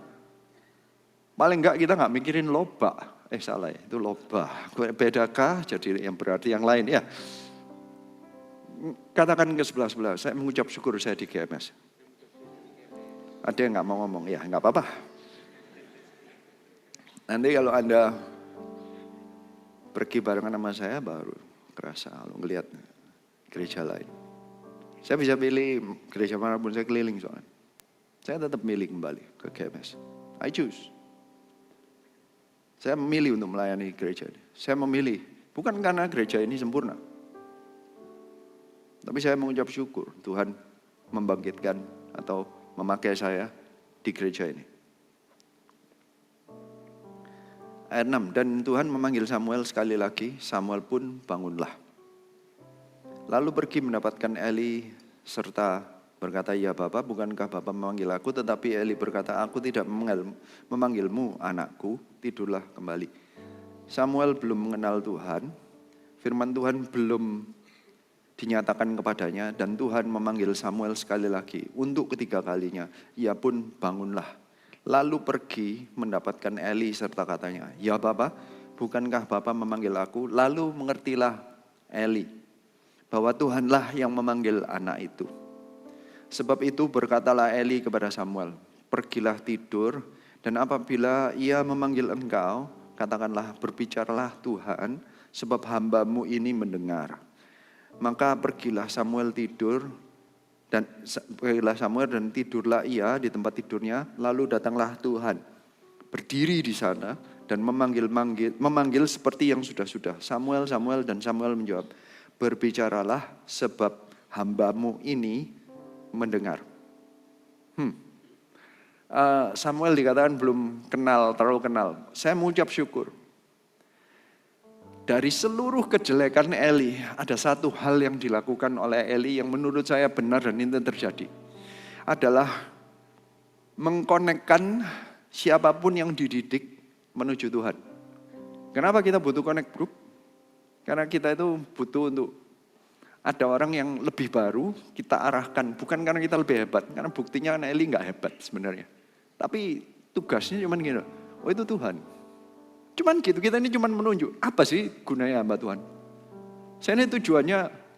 Paling enggak kita enggak mikirin loba. Salah ya, itu loba. Bedakah? Jadi yang berarti yang lain ya. Katakan ke sebelah-sebelah, saya mengucap syukur saya di GMS. Ada yang enggak mau ngomong? Ya, enggak apa-apa. Nanti kalau Anda pergi barengan sama saya baru kerasa kalau ngelihat gereja lain. Saya bisa pilih gereja manapun saya keliling soalnya. Saya tetap milih kembali ke GMS. I choose. Saya memilih untuk melayani gereja ini. Saya memilih, bukan karena gereja ini sempurna. Tapi saya mengucap syukur Tuhan membangkitkan atau memakai saya di gereja ini. Ayat 6, dan Tuhan memanggil Samuel sekali lagi, Samuel pun bangunlah. Lalu pergi mendapatkan Eli serta berkata, ya Bapa, bukankah Bapa memanggil aku? Tetapi Eli berkata, aku tidak memanggilmu anakku, tidurlah kembali. Samuel belum mengenal Tuhan, firman Tuhan belum dinyatakan kepadanya, dan Tuhan memanggil Samuel sekali lagi. Untuk ketiga kalinya, ia pun bangunlah. Lalu pergi mendapatkan Eli serta katanya, ya Bapa, bukankah Bapa memanggil aku? Lalu mengertilah Eli bahwa Tuhanlah yang memanggil anak itu. Sebab itu berkatalah Eli kepada Samuel, pergilah tidur, dan apabila ia memanggil engkau, katakanlah berbicaralah Tuhan, sebab hamba-Mu ini mendengar. Maka pergilah Samuel dan tidurlah ia di tempat tidurnya, lalu datanglah Tuhan, berdiri di sana dan memanggil seperti yang sudah-sudah. Samuel, Samuel, dan Samuel menjawab, berbicaralah sebab hamba-Mu ini mendengar. Samuel dikatakan belum terlalu kenal. Saya mengucap syukur. Dari seluruh kejelekan Eli, ada satu hal yang dilakukan oleh Eli yang menurut saya benar dan itu terjadi. Adalah mengkonekkan siapapun yang dididik menuju Tuhan. Kenapa kita butuh connect group? Karena kita itu butuh untuk ada orang yang lebih baru, kita arahkan. Bukan karena kita lebih hebat, karena buktinya Eli nggak hebat sebenarnya. Tapi tugasnya cuma gitu, oh itu Tuhan. Cuman gitu, kita ini cuma menunjuk, apa sih gunanya hamba Tuhan? Saya ini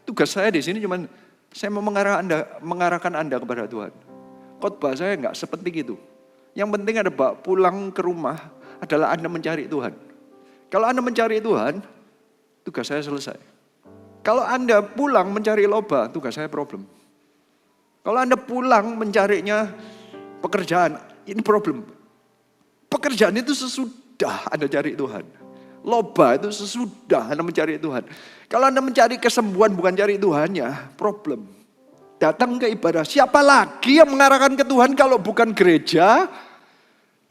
tugas saya di sini cuma, saya mau mengarahkan Anda kepada Tuhan. Khotbah saya nggak seperti gitu. Yang penting ada pulang ke rumah adalah Anda mencari Tuhan. Kalau Anda mencari Tuhan, tugas saya selesai. Kalau Anda pulang mencari loba, tugas saya problem. Kalau Anda pulang mencarinya pekerjaan, ini problem. Pekerjaan itu sesudah Anda cari Tuhan. Loba itu sesudah Anda mencari Tuhan. Kalau Anda mencari kesembuhan bukan cari Tuhannya, problem. Datang ke ibadah, siapa lagi yang mengarahkan ke Tuhan kalau bukan gereja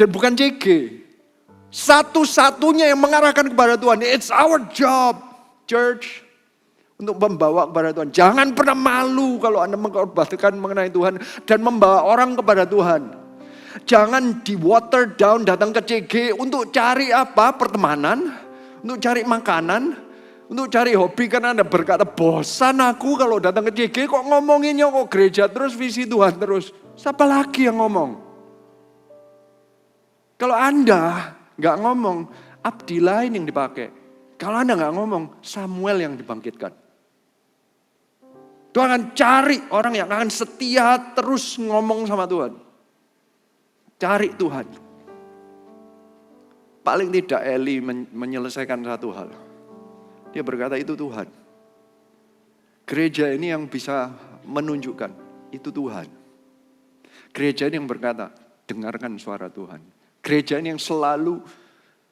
dan bukan CG? Satu-satunya yang mengarahkan kepada Tuhan, it's our job, church. Untuk membawa kepada Tuhan. Jangan pernah malu kalau Anda mengkhotbahkan mengenai Tuhan dan membawa orang kepada Tuhan. Jangan di water down datang ke CG untuk cari apa? Pertemanan, untuk cari makanan, untuk cari hobi. Karena Anda berkata, bosan aku kalau datang ke CG kok ngomonginnya kok gereja terus, visi Tuhan terus. Siapa lagi yang ngomong? Kalau Anda gak ngomong, abdi lain yang dipakai. Kalau Anda gak ngomong, Samuel yang dibangkitkan. Tuhan akan cari orang yang akan setia terus ngomong sama Tuhan. Cari Tuhan. Paling tidak Eli menyelesaikan satu hal. Dia berkata itu Tuhan. Gereja ini yang bisa menunjukkan itu Tuhan. Gereja ini yang berkata dengarkan suara Tuhan. Gereja ini yang selalu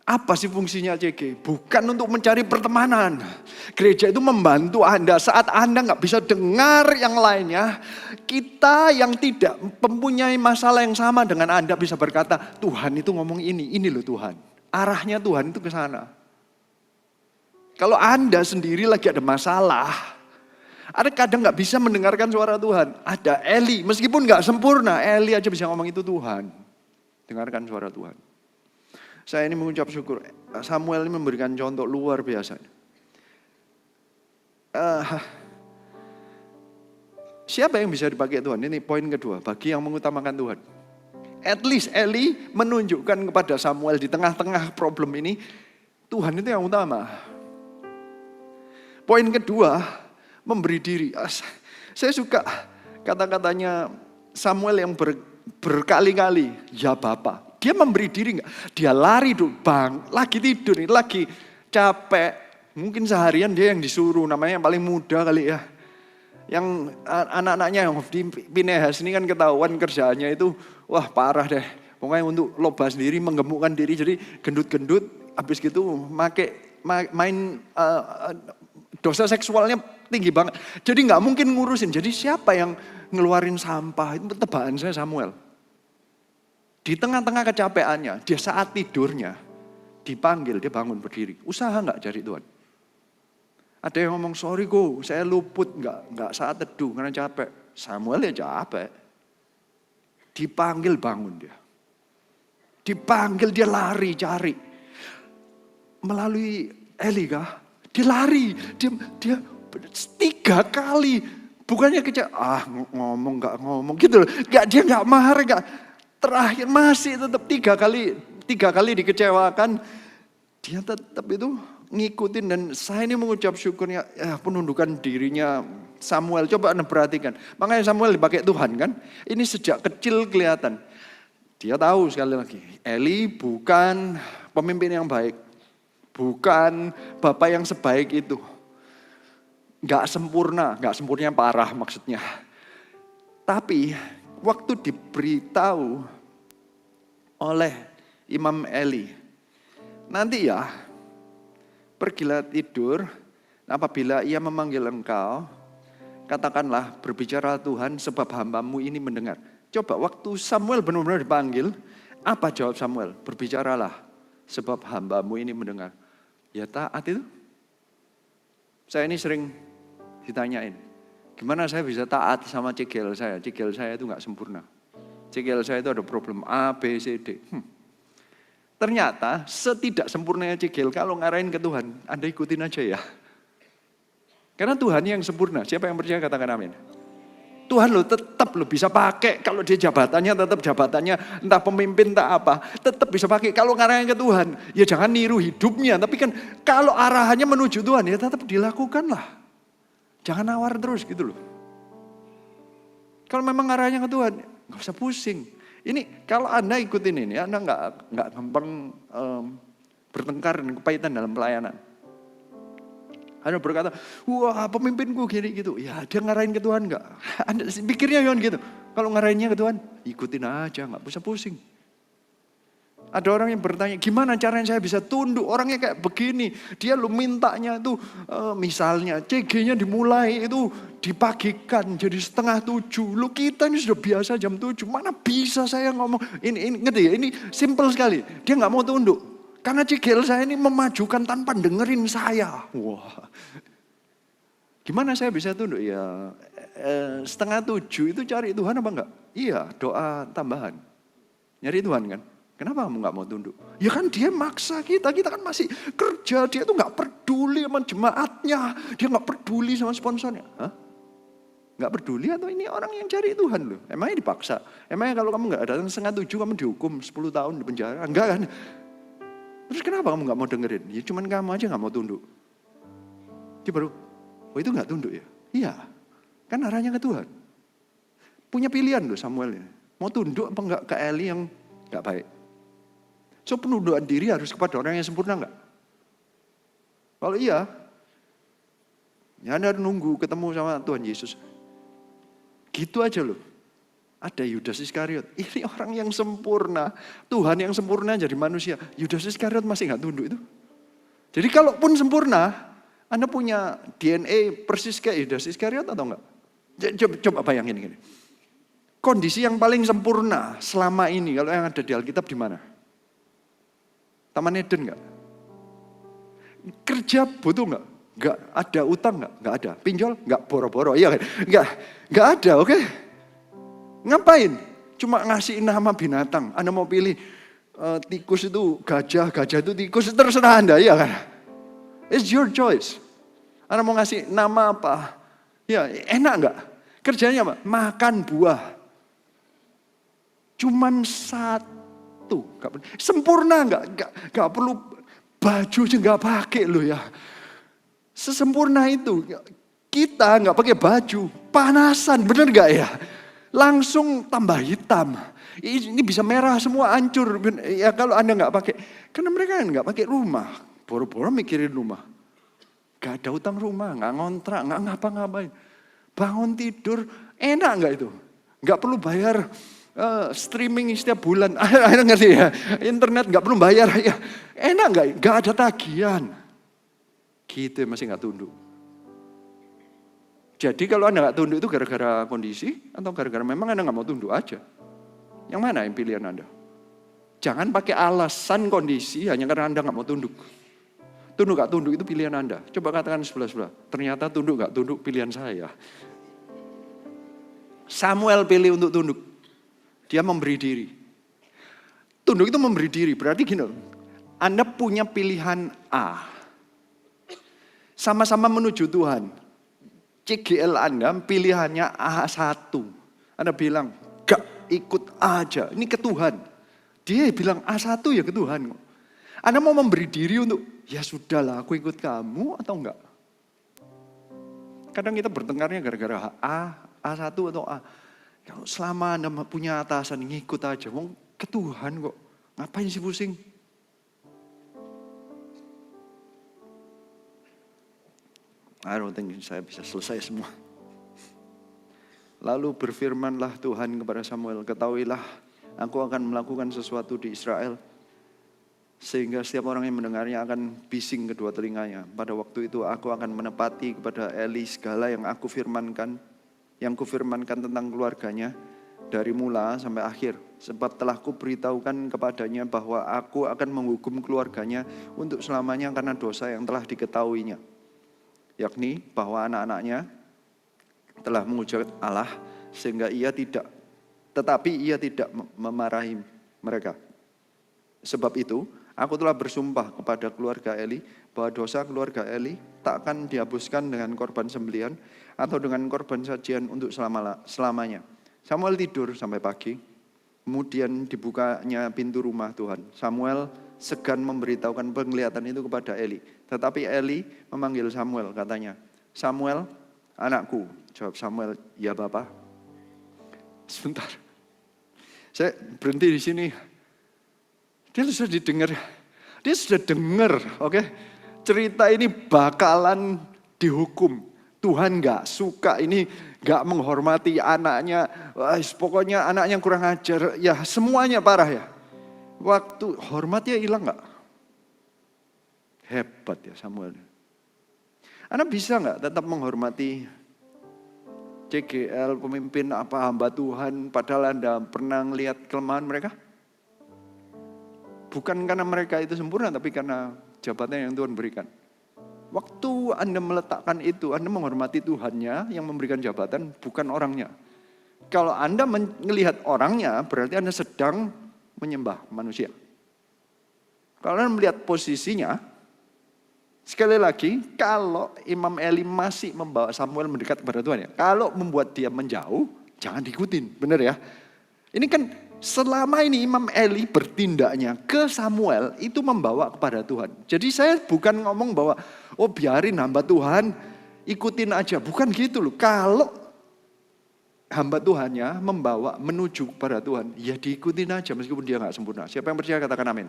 Apa sih fungsinya CG? Bukan untuk mencari pertemanan. Gereja itu membantu Anda saat Anda nggak bisa dengar yang lainnya. Kita yang tidak mempunyai masalah yang sama dengan Anda bisa berkata, Tuhan itu ngomong ini loh Tuhan. Arahnya Tuhan itu ke sana. Kalau Anda sendiri lagi ada masalah, ada kadang nggak bisa mendengarkan suara Tuhan. Ada Eli, meskipun nggak sempurna, Eli aja bisa ngomong itu Tuhan. Dengarkan suara Tuhan. Saya ini mengucap syukur, Samuel ini memberikan contoh luar biasa. Siapa yang bisa dipakai Tuhan? Ini poin kedua, bagi yang mengutamakan Tuhan. At least Eli menunjukkan kepada Samuel di tengah-tengah problem ini, Tuhan itu yang utama. Poin kedua, memberi diri. Saya suka kata-katanya Samuel yang berkali-kali, ya Bapak. Dia memberi diri enggak? Dia lari dulu, bang, lagi tidur, lagi capek. Mungkin seharian dia yang disuruh, namanya yang paling muda kali ya. Yang anak-anaknya yang di Pinehas ini kan ketahuan kerjaannya itu, wah parah deh. Pokoknya untuk loba sendiri, menggemukkan diri, jadi gendut-gendut, habis gitu main dosa seksualnya tinggi banget. Jadi nggak mungkin ngurusin. Jadi siapa yang ngeluarin sampah? Itu tebakan saya Samuel. Di tengah-tengah kecapeannya, dia saat tidurnya, dipanggil, dia bangun berdiri. Usaha nggak cari Tuhan? Ada yang ngomong, sorry go, saya luput, nggak saat teduh karena capek. Samuel ya capek. Dipanggil bangun dia. Dipanggil dia lari, cari. Melalui Eli kah? Dia lari, dia 3 kali. Bukannya ngomong nggak ngomong gitu loh. Dia nggak marah, nggak. Terakhir masih tetap 3 kali dikecewakan. Dia tetap itu ngikutin dan saya ini mengucap syukurnya penundukan dirinya Samuel. Coba Anda perhatikan. Makanya Samuel dipakai Tuhan kan. Ini sejak kecil kelihatan. Dia tahu sekali lagi. Eli bukan pemimpin yang baik. Bukan bapak yang sebaik itu. Gak sempurna yang parah maksudnya. Tapi waktu diberitahu oleh Imam Eli, nanti ya pergilah tidur, apabila ia memanggil engkau, katakanlah berbicara Tuhan sebab hambamu ini mendengar. Coba waktu Samuel benar-benar dipanggil, apa jawab Samuel? Berbicaralah sebab hambamu ini mendengar. Ya taat itu. Saya ini sering ditanyain, gimana saya bisa taat sama cegel saya? Cegel saya itu gak sempurna. Cegel saya itu ada problem A, B, C, D. Ternyata setidak sempurnanya cegel, kalau ngarahin ke Tuhan, Anda ikutin aja ya. Karena Tuhan yang sempurna, siapa yang percaya katakan amin. Tuhan lo tetap lo bisa pakai, kalau dia jabatannya tetap jabatannya, entah pemimpin entah apa, tetap bisa pakai. Kalau ngarahin ke Tuhan, ya jangan niru hidupnya. Tapi kan kalau arahannya menuju Tuhan, ya tetap dilakukan lah. Jangan nawar terus gitu loh. Kalau memang arahnya ke Tuhan, gak usah pusing. Ini kalau Anda ikutin ini, Anda nggak gampang bertengkar dan kepahitan dalam pelayanan. Anda berkata, wah pemimpinku gini gitu. Ya dia ngarahin ke Tuhan nggak? Anda pikirnya kan gitu. Kalau ngarahinnya ke Tuhan, ikutin aja, nggak usah pusing. Ada orang yang bertanya, gimana caranya saya bisa tunduk? Orangnya kayak begini. Dia lu mintanya tuh, misalnya CG-nya dimulai itu dipagikan jadi 6:30. Lu kita ini sudah biasa jam 7. Mana bisa saya ngomong, ini ngerti ya, ini simple sekali. Dia gak mau tunduk. Karena cegel saya ini memajukan tanpa dengerin saya. Wah, gimana saya bisa tunduk? Ya 6:30 itu cari Tuhan apa enggak? Iya, doa tambahan. Nyari Tuhan kan? Kenapa kamu gak mau tunduk? Ya kan dia maksa kita kan masih kerja. Dia tuh gak peduli sama jemaatnya. Dia gak peduli sama sponsornya. Hah? Gak peduli atau ini orang yang cari Tuhan loh? Emangnya dipaksa? Emangnya kalau kamu gak datang 6:30 kamu dihukum 10 tahun di penjara? Enggak kan? Terus kenapa kamu gak mau dengerin? Ya cuman kamu aja gak mau tunduk. Dia baru, oh itu gak tunduk ya? Iya, kan arahnya ke Tuhan. Punya pilihan loh Samuel ini. Mau tunduk apa enggak ke Eli yang gak baik? So penundukan diri harus kepada orang yang sempurna enggak? Kalau iya, ya Anda nunggu ketemu sama Tuhan Yesus. Gitu aja loh. Ada Yudas Iskariot. Ini orang yang sempurna. Tuhan yang sempurna jadi manusia. Yudas Iskariot masih nggak tunduk itu. Jadi kalaupun sempurna, Anda punya DNA persis kayak Yudas Iskariot atau enggak? Coba bayangin gini. Kondisi yang paling sempurna selama ini, kalau yang ada di Alkitab di mana? Taman Eden enggak? Kerja butuh enggak? Enggak. Ada utang enggak? Enggak ada. Pinjol? Enggak. Boro-boro? Iya kan? Enggak ada, oke? Ngapain? Cuma ngasih nama binatang. Anda mau pilih tikus itu gajah, gajah itu tikus, terserah Anda, iya kan? It's your choice. Anda mau ngasih nama apa? Ya enak enggak? Kerjanya apa? Makan buah. Cuman satu. Sempurna enggak? Enggak perlu baju aja enggak pakai loh ya. Sesempurna itu. Kita enggak pakai baju. Panasan, bener enggak ya? Langsung tambah hitam. Ini bisa merah semua, hancur. Ya kalau Anda nggak pakai, karena mereka nggak pakai rumah, boro-boro mikirin rumah. Gak ada utang rumah, nggak ngontrak, nggak ngapa-ngapain. Bangun tidur, enak nggak itu? Nggak perlu bayar streaming setiap bulan. Anda ngerti ya? Internet nggak perlu bayar. Ya, enak nggak? Nggak ada tagihan. Gitu masih nggak tunduk. Jadi kalau Anda nggak tunduk itu gara-gara kondisi atau gara-gara memang Anda nggak mau tunduk aja. Yang mana yang pilihan Anda? Jangan pakai alasan kondisi hanya karena Anda nggak mau tunduk. Tunduk nggak tunduk itu pilihan Anda. Coba katakan sebelah-sebelah. Ternyata tunduk nggak tunduk pilihan saya. Samuel pilih untuk tunduk. Dia memberi diri. Tunduk itu memberi diri. Berarti gini, Anda punya pilihan A. Sama-sama menuju Tuhan. CGL Anda pilihannya A1. Anda bilang, gak ikut aja. Ini ke Tuhan. Dia bilang A1 ya ke Tuhan. Anda mau memberi diri untuk, ya sudahlah aku ikut kamu atau enggak? Kadang kita bertengkarnya gara-gara A1 atau A. Kalau selama Anda punya atasan, ngikut aja. Mau ke Tuhan kok. Ngapain sih pusing? I don't think saya bisa selesai semua. Lalu berfirmanlah Tuhan kepada Samuel, ketahuilah aku akan melakukan sesuatu di Israel. Sehingga setiap orang yang mendengarnya akan bising kedua telinganya. Pada waktu itu aku akan menepati kepada Eli segala yang aku firmankan. Yang kufirmankan tentang keluarganya dari mula sampai akhir. Sebab telah kuberitahukan kepadanya bahwa aku akan menghukum keluarganya untuk selamanya karena dosa yang telah diketahuinya. Yakni bahwa anak-anaknya telah menghujat Allah sehingga tetapi ia tidak memarahi mereka. Sebab itu aku telah bersumpah kepada keluarga Eli bahwa dosa keluarga Eli tak akan dihapuskan dengan korban sembelihan atau dengan korban sajian untuk selamanya. Samuel tidur sampai pagi. Kemudian dibukanya pintu rumah Tuhan. Samuel segan memberitahukan penglihatan itu kepada Eli. Tetapi Eli memanggil Samuel, katanya, Samuel, anakku. Jawab Samuel, ya Bapak. Sebentar. Saya berhenti di sini. Dia sudah didengar. Dia sudah dengar, oke? Cerita ini bakalan dihukum. Tuhan gak suka ini, gak menghormati anaknya. Pokoknya anaknya kurang ajar. Ya semuanya parah ya. Waktu hormatnya hilang gak? Hebat ya Samuel. Anda bisa gak tetap menghormati CGL, pemimpin apa hamba Tuhan, padahal Anda pernah melihat kelemahan mereka? Bukan karena mereka itu sempurna, tapi karena jabatan yang Tuhan berikan. Waktu Anda meletakkan itu, Anda menghormati Tuhannya yang memberikan jabatan, bukan orangnya. Kalau Anda melihat orangnya, berarti Anda sedang menyembah manusia. Kalau Anda melihat posisinya, sekali lagi, kalau Imam Eli masih membawa Samuel mendekat kepada Tuhan ya, kalau membuat dia menjauh, jangan diikutin, benar ya. Ini kan selama ini Imam Eli bertindaknya ke Samuel itu membawa kepada Tuhan. Jadi saya bukan ngomong bahwa, oh biarin hamba Tuhan, ikutin aja. Bukan gitu loh. Kalau hamba Tuhannya membawa menuju kepada Tuhan, ya diikutin aja meskipun dia gak sempurna. Siapa yang percaya katakan amin.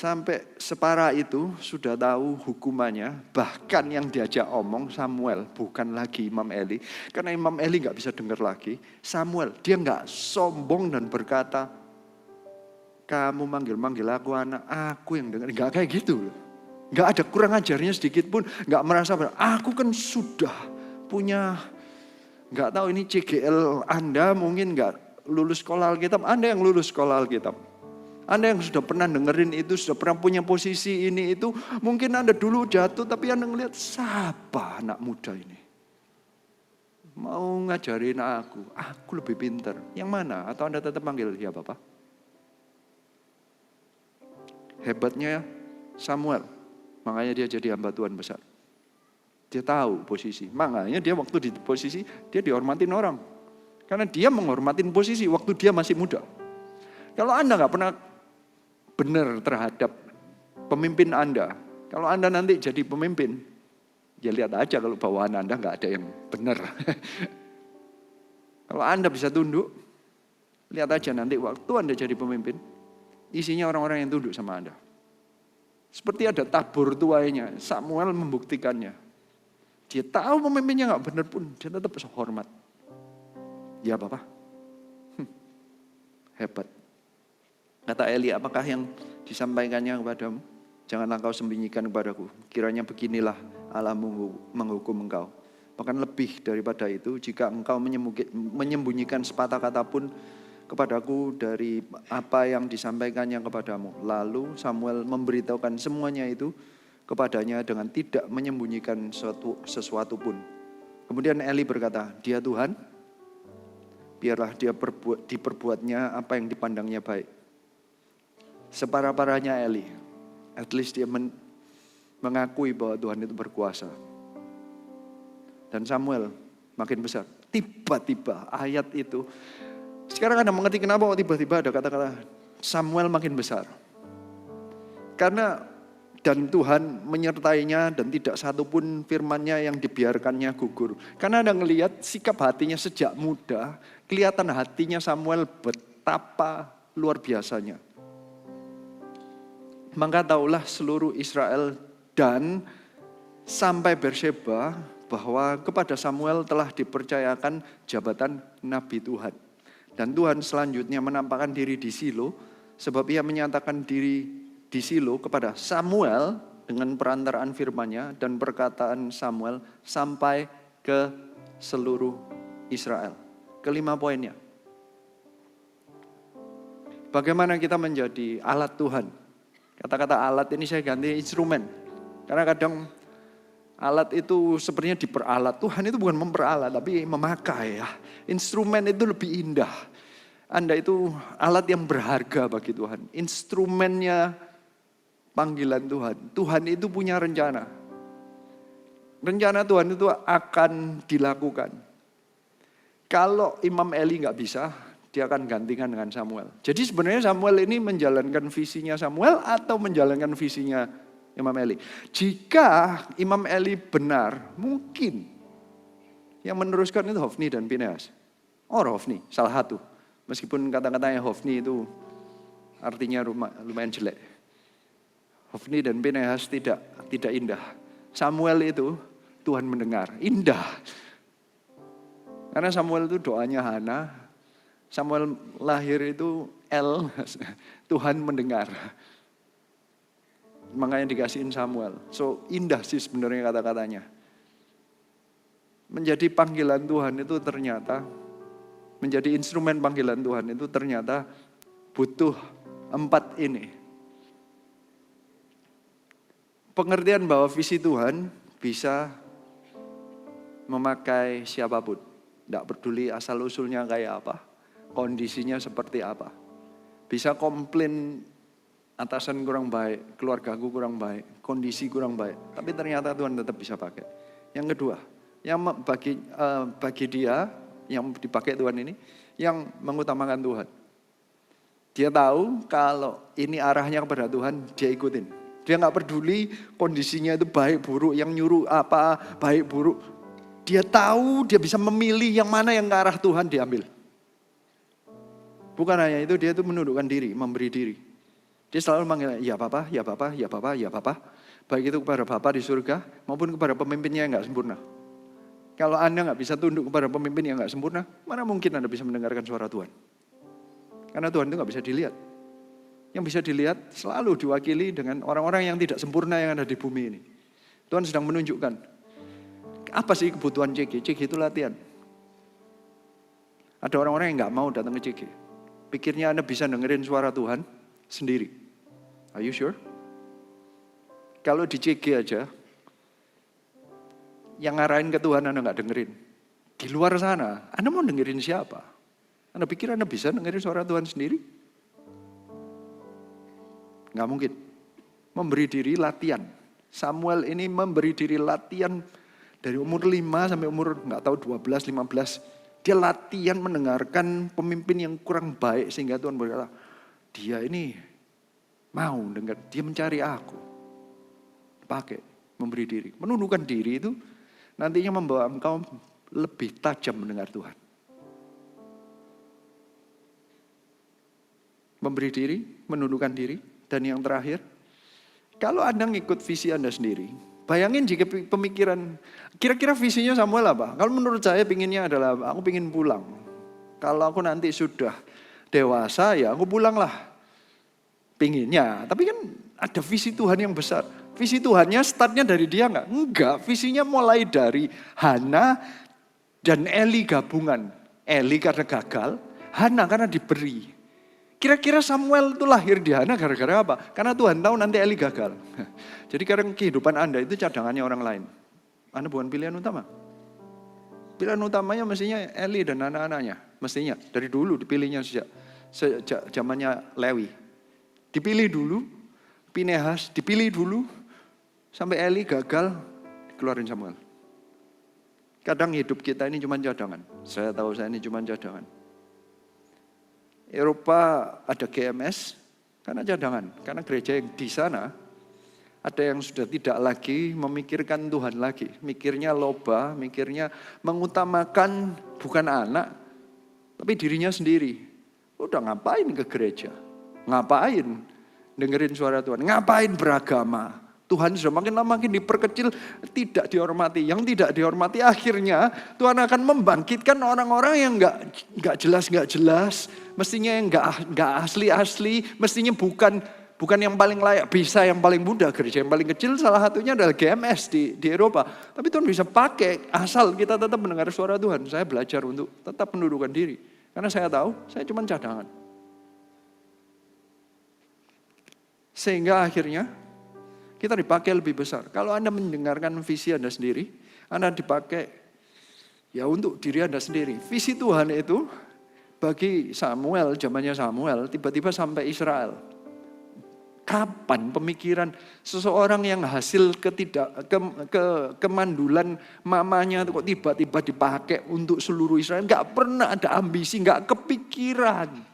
sampai separah itu sudah tahu hukumannya. Bahkan yang diajak omong Samuel, bukan lagi Imam Eli. Karena Imam Eli gak bisa dengar lagi. Samuel, dia gak sombong dan berkata, kamu manggil-manggil aku anak, aku yang dengar. Gak kayak gitu. Gak ada kurang ajarnya sedikit pun. Gak merasa, aku kan sudah punya, gak tahu ini CGL Anda mungkin gak lulus sekolah Alkitab. Anda yang lulus sekolah Alkitab. Anda yang sudah pernah dengerin itu, sudah pernah punya posisi ini itu, mungkin Anda dulu jatuh tapi Anda ngelihat siapa anak muda ini. Mau ngajarin aku lebih pintar. Yang mana? Atau Anda tetap manggil ya Bapak? Hebatnya Samuel, makanya dia jadi hamba Tuhan besar. Dia tahu posisi, makanya dia waktu di posisi, dia dihormatin orang. Karena dia menghormatin posisi waktu dia masih muda. Kalau Anda gak pernah benar terhadap pemimpin Anda. Kalau Anda nanti jadi pemimpin, ya lihat aja kalau bawaan Anda nggak ada yang benar. Kalau Anda bisa tunduk, lihat aja nanti waktu Anda jadi pemimpin, isinya orang-orang yang tunduk sama Anda. Seperti ada tabur tuainya, Samuel membuktikannya. Dia tahu pemimpinnya nggak benar pun, dia tetap hormat. Ya Bapak, hebat. Kata Eli, apakah yang disampaikannya kepadamu? Janganlah kau sembunyikan kepadaku. Kiranya beginilah Allah menghukum engkau. Bahkan lebih daripada itu, jika engkau menyembunyikan sepatah kata pun kepadaku dari apa yang disampaikannya kepadamu. Lalu Samuel memberitahukan semuanya itu kepadanya dengan tidak menyembunyikan sesuatu pun. Kemudian Eli berkata, dia Tuhan, biarlah dia diperbuatnya apa yang dipandangnya baik. Separah-parahnya Eli, at least dia mengakui bahwa Tuhan itu berkuasa. Dan Samuel makin besar. Tiba-tiba ayat itu, sekarang Anda mengerti kenapa tiba-tiba ada kata-kata Samuel makin besar. Karena dan Tuhan menyertainya dan tidak satupun firman-Nya yang dibiarkannya gugur. Karena Anda ngelihat sikap hatinya sejak muda, kelihatan hatinya Samuel betapa luar biasanya. Maka taulah seluruh Israel dan sampai Beersheba bahwa kepada Samuel telah dipercayakan jabatan Nabi Tuhan. Dan Tuhan selanjutnya menampakkan diri di Silo, sebab ia menyatakan diri di Silo kepada Samuel dengan perantaraan firman-Nya dan perkataan Samuel sampai ke seluruh Israel. Kelima poinnya. Bagaimana kita menjadi alat Tuhan? Kata-kata alat ini saya ganti instrumen. Karena kadang alat itu sepertinya diperalat. Tuhan itu bukan memperalat, tapi memakai ya. Instrumen itu lebih indah. Anda itu alat yang berharga bagi Tuhan. Instrumennya panggilan Tuhan. Tuhan itu punya rencana. Rencana Tuhan itu akan dilakukan. Kalau Imam Eli gak bisa, dia akan gantikan dengan Samuel. Jadi sebenarnya Samuel ini menjalankan visinya Samuel atau menjalankan visinya Imam Eli. Jika Imam Eli benar, mungkin yang meneruskan itu Hofni dan Pinehas. Hofni, salah satu. Meskipun kata-katanya Hofni itu artinya lumayan jelek. Hofni dan Pinehas tidak indah. Samuel itu Tuhan mendengar, indah. Karena Samuel itu doanya Hana. Samuel lahir itu Tuhan mendengar. Makanya dikasihin Samuel. So indah sih sebenarnya kata-katanya. Menjadi panggilan Tuhan itu ternyata, menjadi instrumen panggilan Tuhan itu ternyata butuh 4 ini. Pengertian bahwa visi Tuhan bisa memakai siapapun. Tidak peduli asal-usulnya kayak apa. Kondisinya seperti apa. Bisa komplain atasan kurang baik, keluargaku kurang baik, kondisi kurang baik. Tapi ternyata Tuhan tetap bisa pakai. Yang kedua, yang bagi dia, yang dipakai Tuhan ini, yang mengutamakan Tuhan. Dia tahu kalau ini arahnya kepada Tuhan, dia ikutin. Dia gak peduli kondisinya itu baik buruk, yang nyuruh apa, baik buruk. Dia tahu dia bisa memilih yang mana yang ke arah Tuhan diambil. Bukan hanya itu, dia itu menundukkan diri, memberi diri. Dia selalu manggil, ya Bapa, ya Bapa, ya Bapa, ya Bapa. Baik itu kepada Bapa di surga maupun kepada pemimpinnya yang gak sempurna. Kalau Anda gak bisa tunduk kepada pemimpin yang gak sempurna, mana mungkin Anda bisa mendengarkan suara Tuhan? Karena Tuhan itu gak bisa dilihat. Yang bisa dilihat selalu diwakili dengan orang-orang yang tidak sempurna yang ada di bumi ini. Tuhan sedang menunjukkan, apa sih kebutuhan CG? CG itu latihan. Ada orang-orang yang gak mau datang ke CG. Pikirnya Anda bisa dengerin suara Tuhan sendiri. Are you sure? Kalau di CG aja, yang ngarahin ke Tuhan Anda gak dengerin. Di luar sana, Anda mau dengerin siapa? Anda pikir Anda bisa dengerin suara Tuhan sendiri? Nggak mungkin. Memberi diri latihan. Samuel ini memberi diri latihan dari umur 5 sampai umur nggak tahu 12, 15. Dia latihan mendengarkan pemimpin yang kurang baik sehingga Tuhan berkata, dia ini mau dengar, dia mencari aku. Pakai, memberi diri. Menundukkan diri itu nantinya membawa engkau lebih tajam mendengar Tuhan. Memberi diri, menundukkan diri. Dan yang terakhir, kalau Anda ngikut visi Anda sendiri, bayangin jika pemikiran, kira-kira visinya Samuel apa? Kalau menurut saya pinginnya adalah, aku pingin pulang. Kalau aku nanti sudah dewasa, ya aku pulang lah. Pinginnya, tapi kan ada visi Tuhan yang besar. Visi Tuhannya startnya dari dia enggak? Enggak, visinya mulai dari Hana dan Eli gabungan. Eli karena gagal, Hana karena diberi. Kira-kira Samuel itu lahir di Hana gara-gara apa? Karena Tuhan tahu nanti Eli gagal. Jadi kadang kehidupan Anda itu cadangannya orang lain. Anda bukan pilihan utama. Pilihan utamanya mestinya Eli dan anak-anaknya. Mestinya dari dulu dipilihnya sejak zamannya Lewi. Dipilih dulu, Pinehas dipilih dulu, sampai Eli gagal, dikeluarin Samuel. Kadang hidup kita ini cuma cadangan. Saya tahu saya ini cuma cadangan. Eropa ada GMS karena cadangan. Karena gereja yang di sana ada yang sudah tidak lagi memikirkan Tuhan lagi. Mikirnya loba, mikirnya mengutamakan bukan anak, tapi dirinya sendiri. Udah ngapain ke gereja? Ngapain dengerin suara Tuhan? Ngapain beragama? Tuhan sudah makin lama makin diperkecil, tidak dihormati. Yang tidak dihormati akhirnya Tuhan akan membangkitkan orang-orang yang nggak jelas, mestinya yang nggak asli, mestinya bukan yang paling layak, bisa yang paling muda. Gereja yang paling kecil salah satunya adalah GMS di Eropa. Tapi Tuhan bisa pakai asal kita tetap mendengar suara Tuhan. Saya belajar untuk tetap menundukkan diri, karena saya tahu saya cuma cadangan. Sehingga akhirnya kita dipakai lebih besar. Kalau Anda mendengarkan visi Anda sendiri, Anda dipakai ya untuk diri Anda sendiri. Visi Tuhan itu bagi Samuel, zamannya Samuel, tiba-tiba sampai Israel. Kapan pemikiran seseorang yang hasil kemandulan mamanya kok tiba-tiba dipakai untuk seluruh Israel? Gak pernah ada ambisi, gak kepikiran.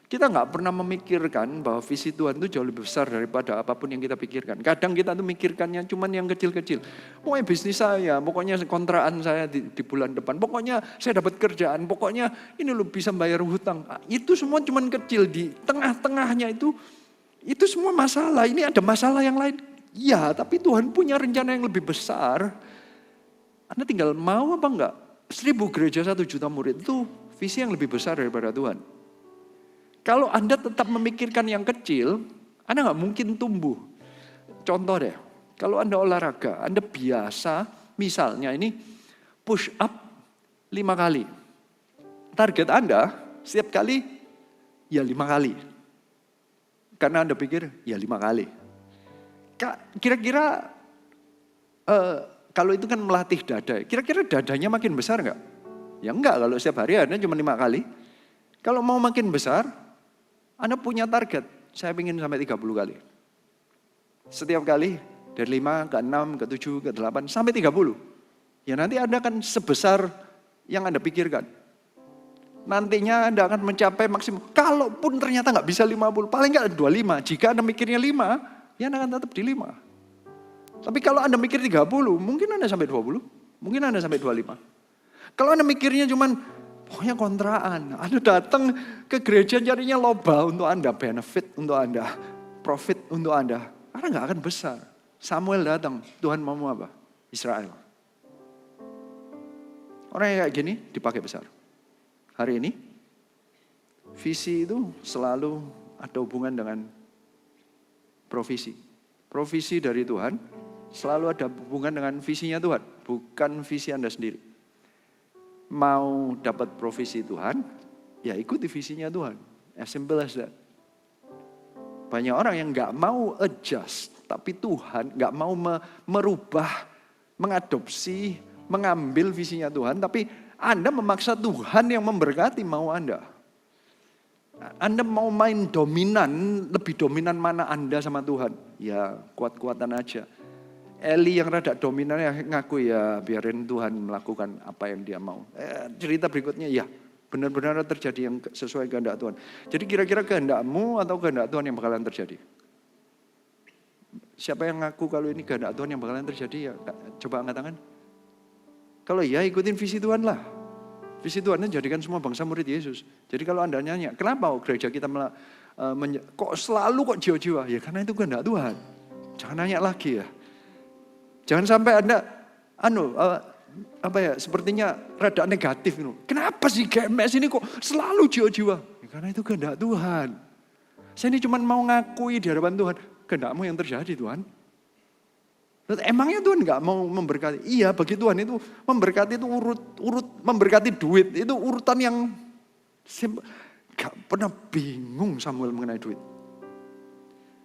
Kita nggak pernah memikirkan bahwa visi Tuhan itu jauh lebih besar daripada apapun yang kita pikirkan. Kadang kita tuh mikirkannya cuman yang kecil-kecil. Pokoknya bisnis saya, pokoknya kontrakan saya di bulan depan, pokoknya saya dapat kerjaan, pokoknya ini lo bisa bayar hutang. Itu semua cuman kecil, di tengah-tengahnya itu semua masalah. Ini ada masalah yang lain. Ya, tapi Tuhan punya rencana yang lebih besar. Anda tinggal mau apa enggak? 1000 gereja 1 juta murid itu visi yang lebih besar daripada Tuhan. Kalau Anda tetap memikirkan yang kecil, Anda nggak mungkin tumbuh. Contoh deh, kalau Anda olahraga, Anda biasa, misalnya ini push up 5 kali. Target Anda setiap kali ya 5 kali. Karena Anda pikir ya 5 kali. Kira-kira kalau itu kan melatih dada, kira-kira dadanya makin besar nggak? Ya enggak, kalau setiap hari Anda cuma 5 kali. Kalau mau makin besar, Anda punya target, saya ingin sampai 30 kali. Setiap kali dari 5 ke 6 ke 7 ke 8 sampai 30. Ya nanti Anda akan sebesar yang Anda pikirkan. Nantinya Anda akan mencapai maksimum. Kalaupun ternyata nggak bisa 50, paling nggak 25. Jika Anda mikirnya 5, ya Anda akan tetap di 5. Tapi kalau Anda mikir 30, mungkin Anda sampai 20. Mungkin Anda sampai 25. Kalau Anda mikirnya cuman Pokoknya kontraan. Anda datang ke gereja carinya loba untuk Anda, benefit untuk Anda, profit untuk Anda. Anda nggak akan besar. Samuel datang, Tuhan mau apa? Israel. Orang yang kayak gini dipakai besar. Hari ini, visi itu selalu ada hubungan dengan provisi. Provisi dari Tuhan selalu ada hubungan dengan visinya Tuhan, bukan visi Anda sendiri. Mau dapat provisi Tuhan, ya ikuti visinya Tuhan. As simple as that. Banyak orang yang gak mau adjust, tapi Tuhan gak mau merubah, mengadopsi, mengambil visinya Tuhan, tapi Anda memaksa Tuhan yang memberkati mau Anda. Anda mau main dominan, lebih dominan mana Anda sama Tuhan? Ya kuat-kuatan aja. Eli yang rada dominan ya ngaku ya biarin Tuhan melakukan apa yang dia mau. Cerita berikutnya ya benar-benar terjadi yang sesuai kehendak Tuhan. Jadi kira-kira kehendakmu atau kehendak Tuhan yang bakalan terjadi? Siapa yang ngaku kalau ini kehendak Tuhan yang bakalan terjadi ya coba angkat tangan. Kalau ya ikutin visi Tuhan lah. Visi Tuhan jadikan semua bangsa murid Yesus. Jadi kalau Anda nanya, kenapa gereja kita kok selalu kok jiwa-jiwa? Ya karena itu kehendak Tuhan. Jangan nanya lagi ya. Jangan sampai Anda sepertinya rada negatif itu. Kenapa sih GMS ini kok selalu jiwa-jiwa? Ya, karena itu kehendak Tuhan. Saya ini cuma mau ngakui di hadapan Tuhan, kehendakmu yang terjadi Tuhan. Emangnya Tuhan nggak mau memberkati? Iya, bagi Tuhan itu memberkati itu urut memberkati duit itu urutan yang gak pernah bingung Samuel mengenai duit.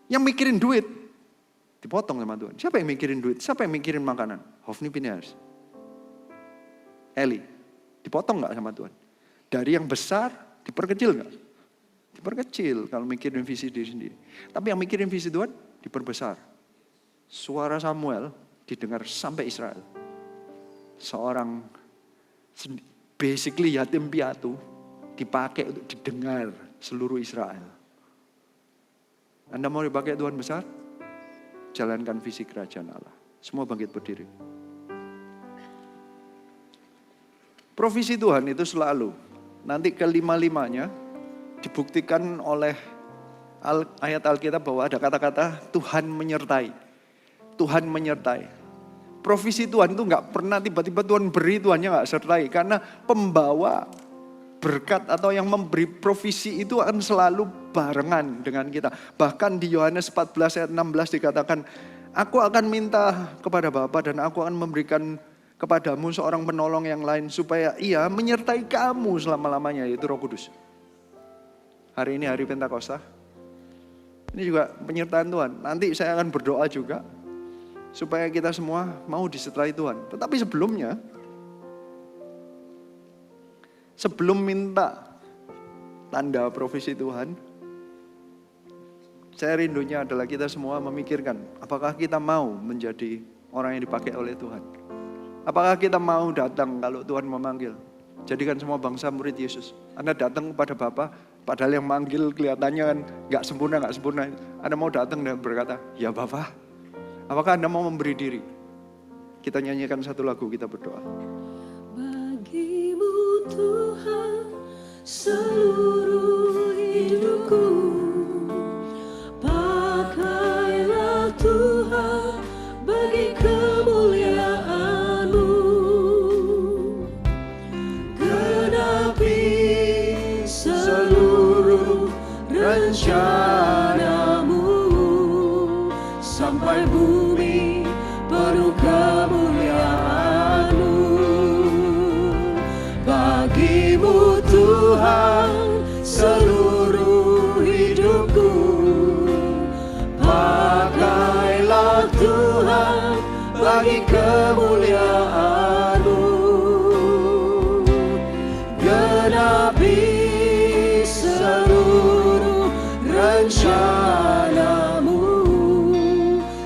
Yang mikirin duit dipotong sama Tuhan. Siapa yang mikirin duit? Siapa yang mikirin makanan? Hofni Pinehas. Eli. Dipotong gak sama Tuhan? Dari yang besar diperkecil gak? Diperkecil kalau mikirin visi diri sendiri. Tapi yang mikirin visi Tuhan diperbesar. Suara Samuel didengar sampai Israel. Seorang basically yatim piatu dipakai untuk didengar seluruh Israel. Anda mau dipakai Tuhan besar? Jalankan visi kerajaan Allah. Semua bangkit berdiri. Provisi Tuhan itu selalu, nanti kelima-limanya dibuktikan oleh ayat Alkitab bahwa ada kata-kata Tuhan menyertai. Tuhan menyertai. Provisi Tuhan itu gak pernah tiba-tiba Tuhan beri, Tuhannya gak sertai. Karena pembawa berkat atau yang memberi provisi itu akan selalu barengan dengan kita. Bahkan di Yohanes 14 ayat 16 dikatakan, aku akan minta kepada Bapa dan aku akan memberikan kepadamu seorang penolong yang lain supaya ia menyertai kamu selama-lamanya, yaitu Roh Kudus. Hari ini hari Pentakosta. Ini juga penyertaan Tuhan. Nanti saya akan berdoa juga supaya kita semua mau disertai Tuhan. Tetapi sebelum minta tanda provisi Tuhan, saya rindunya adalah kita semua memikirkan, apakah kita mau menjadi orang yang dipakai oleh Tuhan? Apakah kita mau datang kalau Tuhan memanggil? Jadikan semua bangsa murid Yesus. Anda datang kepada Bapa, padahal yang manggil kelihatannya kan gak sempurna. Anda mau datang dan berkata, ya Bapa. Apakah Anda mau memberi diri? Kita nyanyikan satu lagu, kita berdoa. Bagimu Tuhan seluruh hidupku, pakailah Tuhan bagi kemuliaan-Mu, genapi seluruh rencana-Mu, sampai bumi penuh kemuliaan-Mu. Bagimu Tuhan seluruh hidupku, pakailah Tuhan bagi kemuliaan-Mu, genapi seluruh rencana-Mu,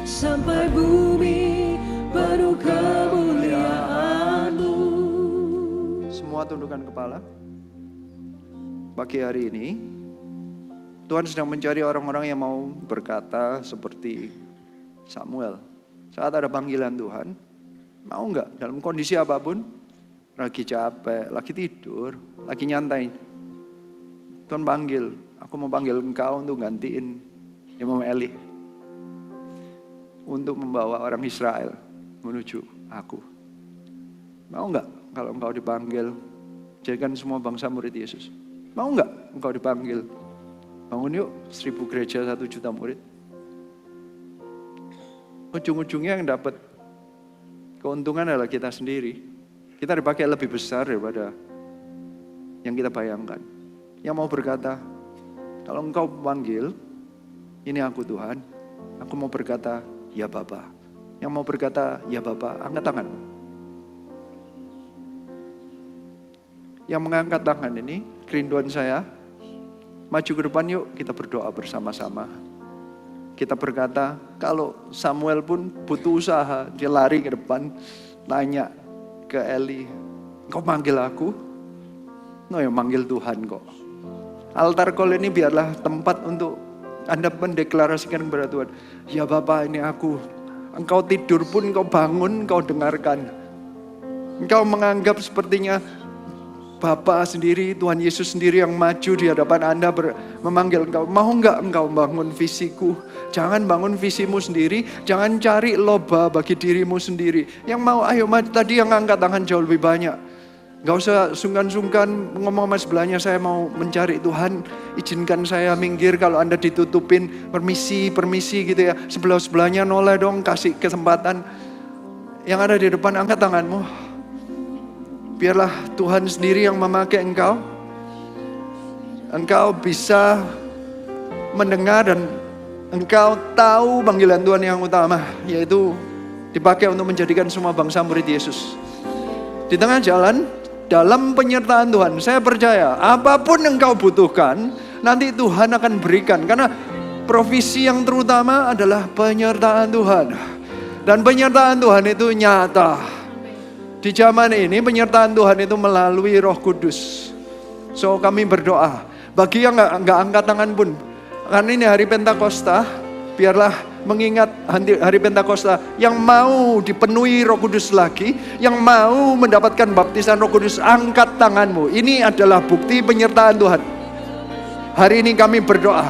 sampai bumi penuh kemuliaan-Mu. Semua tundukkan kepala. Pagi hari ini, Tuhan sedang mencari orang-orang yang mau berkata seperti Samuel. Saat ada panggilan Tuhan, mau enggak dalam kondisi apapun, lagi capek, lagi tidur, lagi nyantai. Tuhan panggil, aku mau panggil engkau untuk gantiin Imam Eli. Untuk membawa orang Israel menuju aku. Mau enggak kalau engkau dipanggil, jadikan semua bangsa murid Yesus? Mau enggak engkau dipanggil? Bangun yuk 1000 gereja 1 juta murid. Ujung-ujungnya yang dapat keuntungan adalah kita sendiri. Kita dipakai lebih besar daripada yang kita bayangkan. Yang mau berkata, kalau engkau panggil, ini aku Tuhan, aku mau berkata, ya Bapa. Yang mau berkata, ya Bapa, angkat tangan. Yang mengangkat tangan ini, kerinduan saya, maju ke depan yuk, kita berdoa bersama-sama. Kita berkata, kalau Samuel pun butuh usaha, dia lari ke depan, tanya ke Eli, engkau manggil aku? No, yang manggil Tuhan kok. Altar call ini biarlah tempat untuk Anda mendeklarasikan kepada Tuhan, ya Bapa ini aku. Engkau tidur pun engkau bangun, engkau dengarkan. Engkau menganggap sepertinya Bapa sendiri, Tuhan Yesus sendiri yang maju di hadapan Anda memanggil engkau. Mau enggak engkau bangun visiku? Jangan bangun visimu sendiri, jangan cari loba bagi dirimu sendiri. Yang mau ayo maju, tadi yang angkat tangan jauh lebih banyak. Gak usah sungkan-sungkan ngomong sama sebelahnya, saya mau mencari Tuhan, izinkan saya minggir kalau Anda ditutupin, permisi gitu ya. Sebelahnya noleh dong, kasih kesempatan. Yang ada di depan angkat tanganmu. Biarlah Tuhan sendiri yang memakai engkau. Engkau bisa mendengar dan engkau tahu panggilan Tuhan yang utama, yaitu dipakai untuk menjadikan semua bangsa murid Yesus. Di tengah jalan, dalam penyertaan Tuhan, saya percaya apapun yang engkau butuhkan, nanti Tuhan akan berikan. Karena provisi yang terutama adalah penyertaan Tuhan. Dan penyertaan Tuhan itu nyata. Di zaman ini penyertaan Tuhan itu melalui Roh Kudus. So kami berdoa, bagi yang nggak angkat tangan pun, karena ini hari Pentakosta, biarlah mengingat hari Pentakosta yang mau dipenuhi Roh Kudus lagi, yang mau mendapatkan baptisan Roh Kudus, angkat tanganmu. Ini adalah bukti penyertaan Tuhan. Hari ini kami berdoa,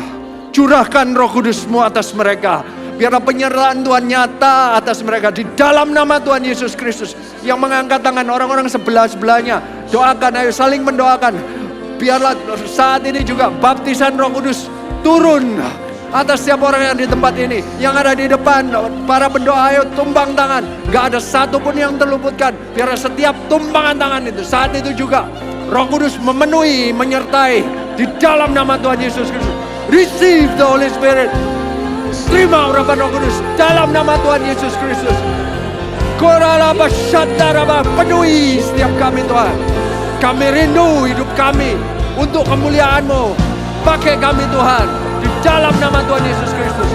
curahkan Roh Kudus-Mu atas mereka. Biarlah penyertaan Tuhan nyata atas mereka di dalam nama Tuhan Yesus Kristus. Yang mengangkat tangan orang-orang sebelahnya, doakan, ayo saling mendoakan. Biarlah saat ini juga baptisan Roh Kudus turun atas setiap orang yang di tempat ini. Yang ada di depan, para pendoa ayo tumpang tangan. Gak ada satupun yang terluputkan. Biarlah setiap tumpangan tangan itu, saat itu juga Roh Kudus memenuhi, menyertai di dalam nama Tuhan Yesus Kristus. Receive the Holy Spirit. Terima urapan Roh Kudus dalam nama Tuhan Yesus Kristus. Koralaba syadaraba, penuhi setiap kami Tuhan. Kami rindu hidup kami untuk kemuliaan-Mu. Pakai kami Tuhan di dalam nama Tuhan Yesus Kristus.